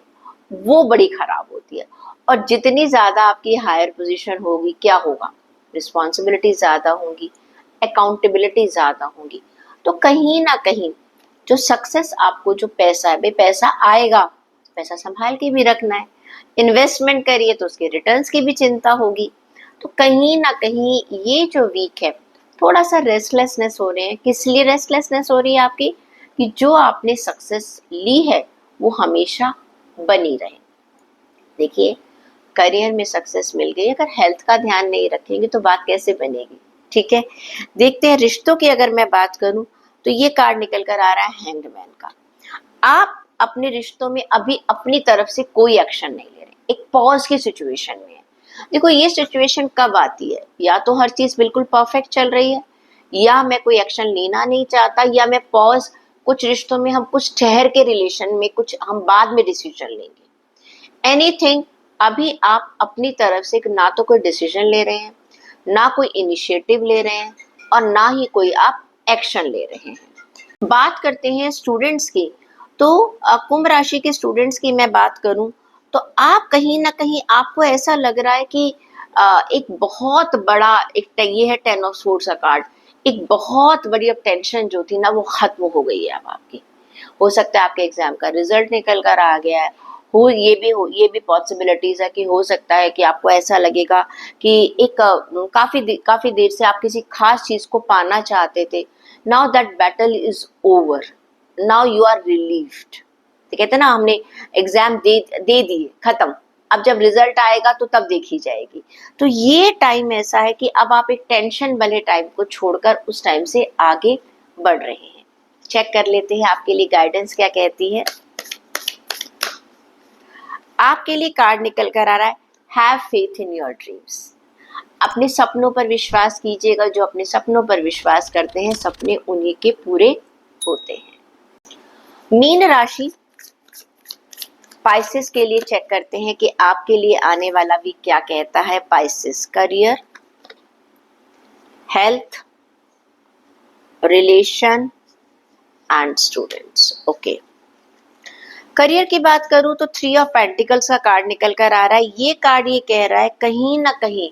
वो बड़ी खराब होती है। और जितनी ज्यादा आपकी हायर पोजीशन होगी, क्या होगा, रिस्पॉन्सिबिलिटी ज्यादा होंगी, अकाउंटेबिलिटी ज्यादा होंगी। तो कहीं ना कहीं जो सक्सेस, आपको जो पैसा है, भाई पैसा आएगा, पैसा संभाल के भी रखना है, इन्वेस्टमेंट करिए तो उसके रिटर्न्स की भी चिंता होगी। तो कहीं ना कहीं ये जो वीक है, थोड़ा सा रेस्टलेसनेस हो रहे हैं। किस लिए रेस्टलेसनेस हो रही है आपकी, कि जो आपने सक्सेस ली है वो हमेशा बनी रहे। देखिए, करियर में सक्सेस मिल गई, अगर हेल्थ का ध्यान नहीं रखेंगे तो बात कैसे बनेगी। ठीक है, देखते हैं रिश्तों की अगर मैं बात करूं, तो ये कार्ड निकल कर आ रहा है हैंगमैन का। आप अपने रिश्तों में अभी अपनी तरफ से कोई एक्शन नहीं ले रहे, एक पॉज की सिचुएशन में है। देखो, ये सिचुएशन कब आती है, या तो हर चीज बिल्कुल परफेक्ट चल रही है, या मैं कोई एक्शन लेना नहीं चाहता, या मैं पॉज, कुछ रिश्तों में हम कुछ ठहर के रिलेशन में, कुछ हम बाद में डिसीजन लेंगे, एनीथिंग। अभी आप अपनी तरफ से ना तो कोई डिसीजन ले रहे हैं, ना कोई इनिशिएटिव ले रहे हैं, और ना ही कोई आप एक्शन ले रहे हैं। बात करते हैं स्टूडेंट्स की, तो कुंभ राशि के स्टूडेंट्स की मैं बात करूं, तो आप कहीं ना कहीं, आपको ऐसा लग रहा है कि एक बहुत बड़ा एक, ये है 10 ऑफ स्वॉर्ड्स का कार्ड, एक बहुत बड़ी अब टेंशन जो थी ना, वो खत्म हो गई है अब आपकी। हो सकता है आपके एग्जाम का रिजल्ट निकल कर आ गया है, ये भी पॉसिबिलिटीज है कि हो सकता है कि आपको ऐसा लगेगा कि एक काफी देर से आप किसी खास चीज को पाना चाहते थे, now that battle is over, now you are relieved. तो कहते हैं ना, हमने एग्जाम दे दिए, खत्म, अब जब रिजल्ट आएगा तो तब देखी जाएगी। तो ये टाइम ऐसा है कि अब आप एक टेंशन वाले टाइम को छोड़कर उस टाइम से आगे बढ़ रहे हैं। चेक कर लेते हैं आपके लिए गाइडेंस क्या कहती है। आपके लिए कार्ड निकल कर आ रहा है, have faith in your dreams. अपने सपनों पर विश्वास कीजिएगा। जो अपने सपनों पर विश्वास करते हैं, सपने उन्हीं के पूरे होते हैं। मीन राशि पाइसेस के लिए चेक करते हैं कि आपके लिए आने वाला वीक क्या कहता है। Pisces, career, health, relation and students. Okay, career की बात करूं तो 3 ऑफ पेंटिकल्स का कार्ड निकल कर आ रहा है। ये कार्ड ये कह रहा है, कहीं ना कहीं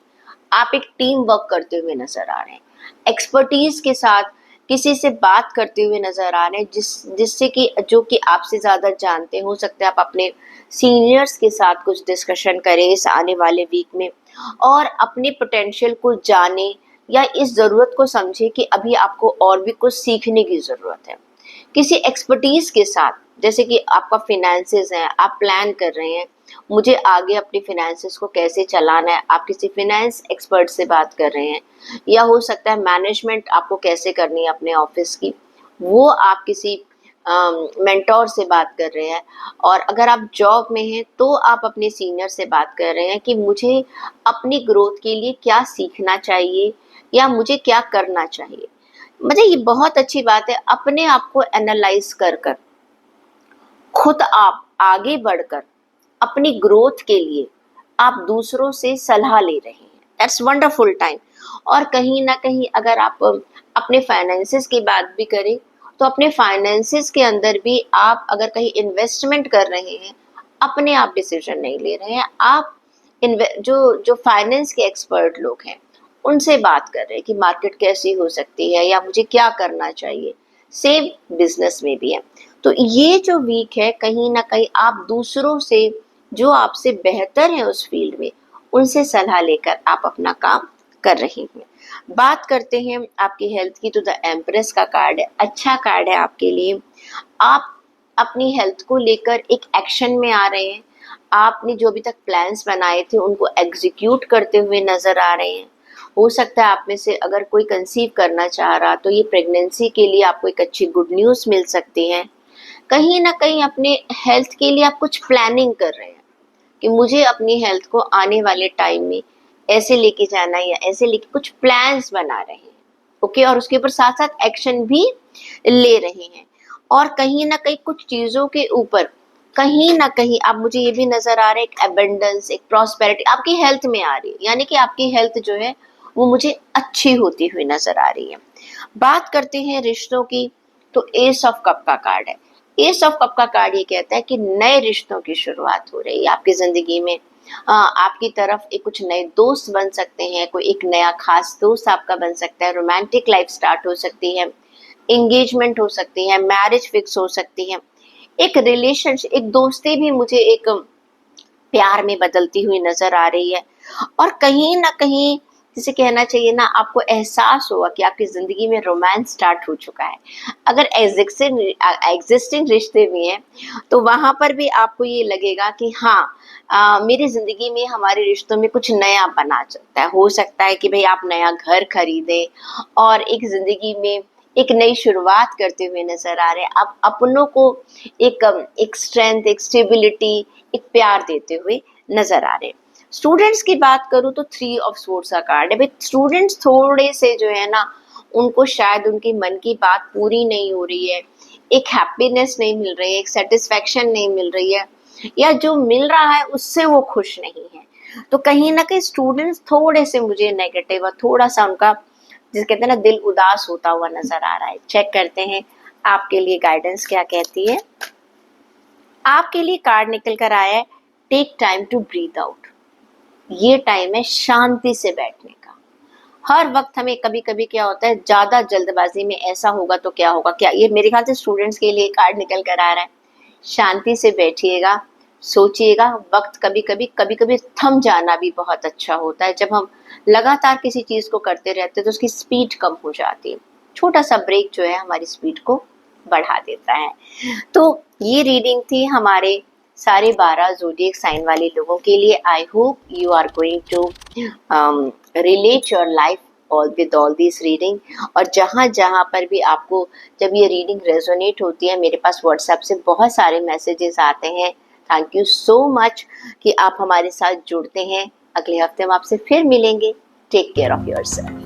आप एक टीम वर्क करते हुए नजर आ रहे हैं, एक्सपर्टीज के साथ किसी से बात करते हुए नजर आ रहे हैं, जिससे कि जो कि आपसे ज्यादा जानते हैं। हो सकता है आप अपने सीनियर्स के साथ कुछ डिस्कशन करें इस आने वाले वीक में, और अपने पोटेंशियल को जाने, या इस जरूरत को समझे कि अभी आपको और भी कुछ सीखने की जरूरत है। किसी एक्सपर्टीज के साथ, जैसे कि आपका फिनेंसेस है, आप प्लान कर रहे हैं मुझे आगे अपने फिनेंसेस को कैसे चलाना है, आप किसी फिनेंस एक्सपर्ट से बात कर रहे हैं, या हो सकता है मैनेजमेंट आपको कैसे करनी है अपने ऑफिस की, वो आप किसी मेंटोर से बात कर रहे हैं। और अगर आप जॉब में हैं तो आप अपने सीनियर से बात कर रहे हैं कि मुझे अपनी ग्रोथ के लिए क्या सीखना चाहिए, या मुझे क्या करना चाहिए। मतलब ये बहुत अच्छी बात है, अपने आप को एनालाइज कर कर खुद आप आगे बढ़कर अपनी ग्रोथ के लिए आप दूसरों से सलाह ले रहे हैं। That's wonderful time. और कहीं ना कहीं अगर आप अपने फाइनेंसेस की बात भी करें, तो अपने फाइनेंसेस के अंदर भी आप अगर कहीं इन्वेस्टमेंट कर रहे हैं, अपने आप डिसीजन नहीं ले रहे हैं, आप जो जो फाइनेंस के एक्सपर्ट लोग हैं उनसे बात कर रहे हैं कि मार्केट कैसी हो सकती है, या मुझे क्या करना चाहिए। सेम बिजनेस में भी है। तो ये जो वीक है, कहीं ना कहीं आप दूसरों से, जो आपसे बेहतर है उस फील्ड में, उनसे सलाह लेकर आप अपना काम कर रहे हैं। बात करते हैं आपकी हेल्थ की, तो द एम्प्रेस का कार्ड है, अच्छा कार्ड है आपके लिए। आप अपनी हेल्थ को लेकर एक एक्शन में आ रहे हैं, आपने जो अभी तक प्लान्स बनाए थे उनको एग्जीक्यूट करते हुए नजर आ रहे हैं। हो सकता है आप में से अगर कोई कंसीव करना चाह रहा तो ये प्रेगनेंसी के लिए आपको एक अच्छी गुड न्यूज़ मिल सकती है। कहीं ना कहीं अपने हेल्थ के लिए आप कुछ प्लानिंग कर रहे हैं कि मुझे अपनी हेल्थ को आने वाले टाइम में ऐसे लेके जाना है या ऐसे लेके कुछ प्लान्स बना रहे हैं। ओके, और उसके ऊपर साथ साथ एक्शन भी ले रहे हैं। और कहीं ना कहीं कुछ चीजों के ऊपर कहीं ना कहीं आप मुझे ये भी नजर आ रहा है एक एबंडेंस, एक प्रॉस्पेरिटी आपकी हेल्थ में आ रही है, यानी कि आपकी हेल्थ जो है वो मुझे अच्छी होती हुई नजर आ रही है। बात करते हैं रिश्तों की, तो एस ऑफ कप का कार्ड है। एस ऑफ कप का कार्ड ये कहता है कि नए रिश्तों की शुरुआत हो रही है आपकी जिंदगी में। आपकी तरफ एक कुछ नए दोस्त बन सकते हैं, कोई एक नया खास दोस्त आपका बन सकता है, रोमांटिक लाइफ स्टार्ट हो सकती है, एंगेजमेंट हो सकती है, मैरिज फिक्स हो सकती है, एक रिलेशनशिप, एक दोस्ती भी मुझे एक प्यार में बदलती हुई नजर आ रही है। और कहीं ना कहीं जिसे कहना चाहिए ना, आपको एहसास होगा कि आपकी जिंदगी में रोमांस स्टार्ट हो चुका है। अगर एग्जिस्टिंग रिश्ते भी हैं तो वहां पर भी आपको ये लगेगा कि हाँ, मेरी जिंदगी में हमारे रिश्तों में कुछ नया बना सकता है। हो सकता है कि भाई आप नया घर खरीदें और एक जिंदगी में एक नई शुरुआत करते हुए नजर आ रहे हैं। आप अपनों को एक स्ट्रेंथ, एक स्टेबिलिटी, एक प्यार देते हुए नजर आ रहे हैं। स्टूडेंट्स की बात करूँ तो 3 ऑफ सोर्ड्स का कार्ड है। भाई स्टूडेंट्स थोड़े से जो है ना, उनको शायद उनकी मन की बात पूरी नहीं हो रही है, एक हैप्पीनेस नहीं मिल रही है, एक सेटिस्फेक्शन नहीं मिल रही है, या जो मिल रहा है उससे वो खुश नहीं है। तो कहीं ना कहीं स्टूडेंट्स थोड़े से मुझे नेगेटिव और थोड़ा सा उनका जिसे कहते हैं ना दिल उदास होता हुआ नजर आ रहा है। चेक करते हैं आपके लिए गाइडेंस क्या कहती है। आपके लिए कार्ड निकल कर आया है take time to breathe out. ये टाइम है शांति से बैठने का। हर वक्त हमें कभी कभी क्या होता है, ज्यादा जल्दबाजी में ऐसा होगा तो क्या होगा, क्या ये मेरे ख्याल से स्टूडेंट्स के लिए कार्ड निकल कर आ रहा है। शांति से बैठिएगा, सोचिएगा। वक्त कभी कभी थम जाना भी बहुत अच्छा होता है। जब हम लगातार किसी चीज को करते रहते हैं तो उसकी स्पीड कम हो जाती है। छोटा सा ब्रेक जो है हमारी स्पीड को बढ़ा देता है। तो ये रीडिंग थी हमारे सारे 12 ज़ोडिएक साइन वाले लोगों के लिए। I hope you are going to relate your life with all this reading. और जहाँ जहाँ पर भी आपको जब ये रीडिंग रेजोनेट होती है, मेरे पास व्हाट्सएप से बहुत सारे मैसेजेस आते हैं। थैंक यू सो मच कि आप हमारे साथ जुड़ते हैं। अगले हफ्ते हम आपसे फिर मिलेंगे। Take care of yourself.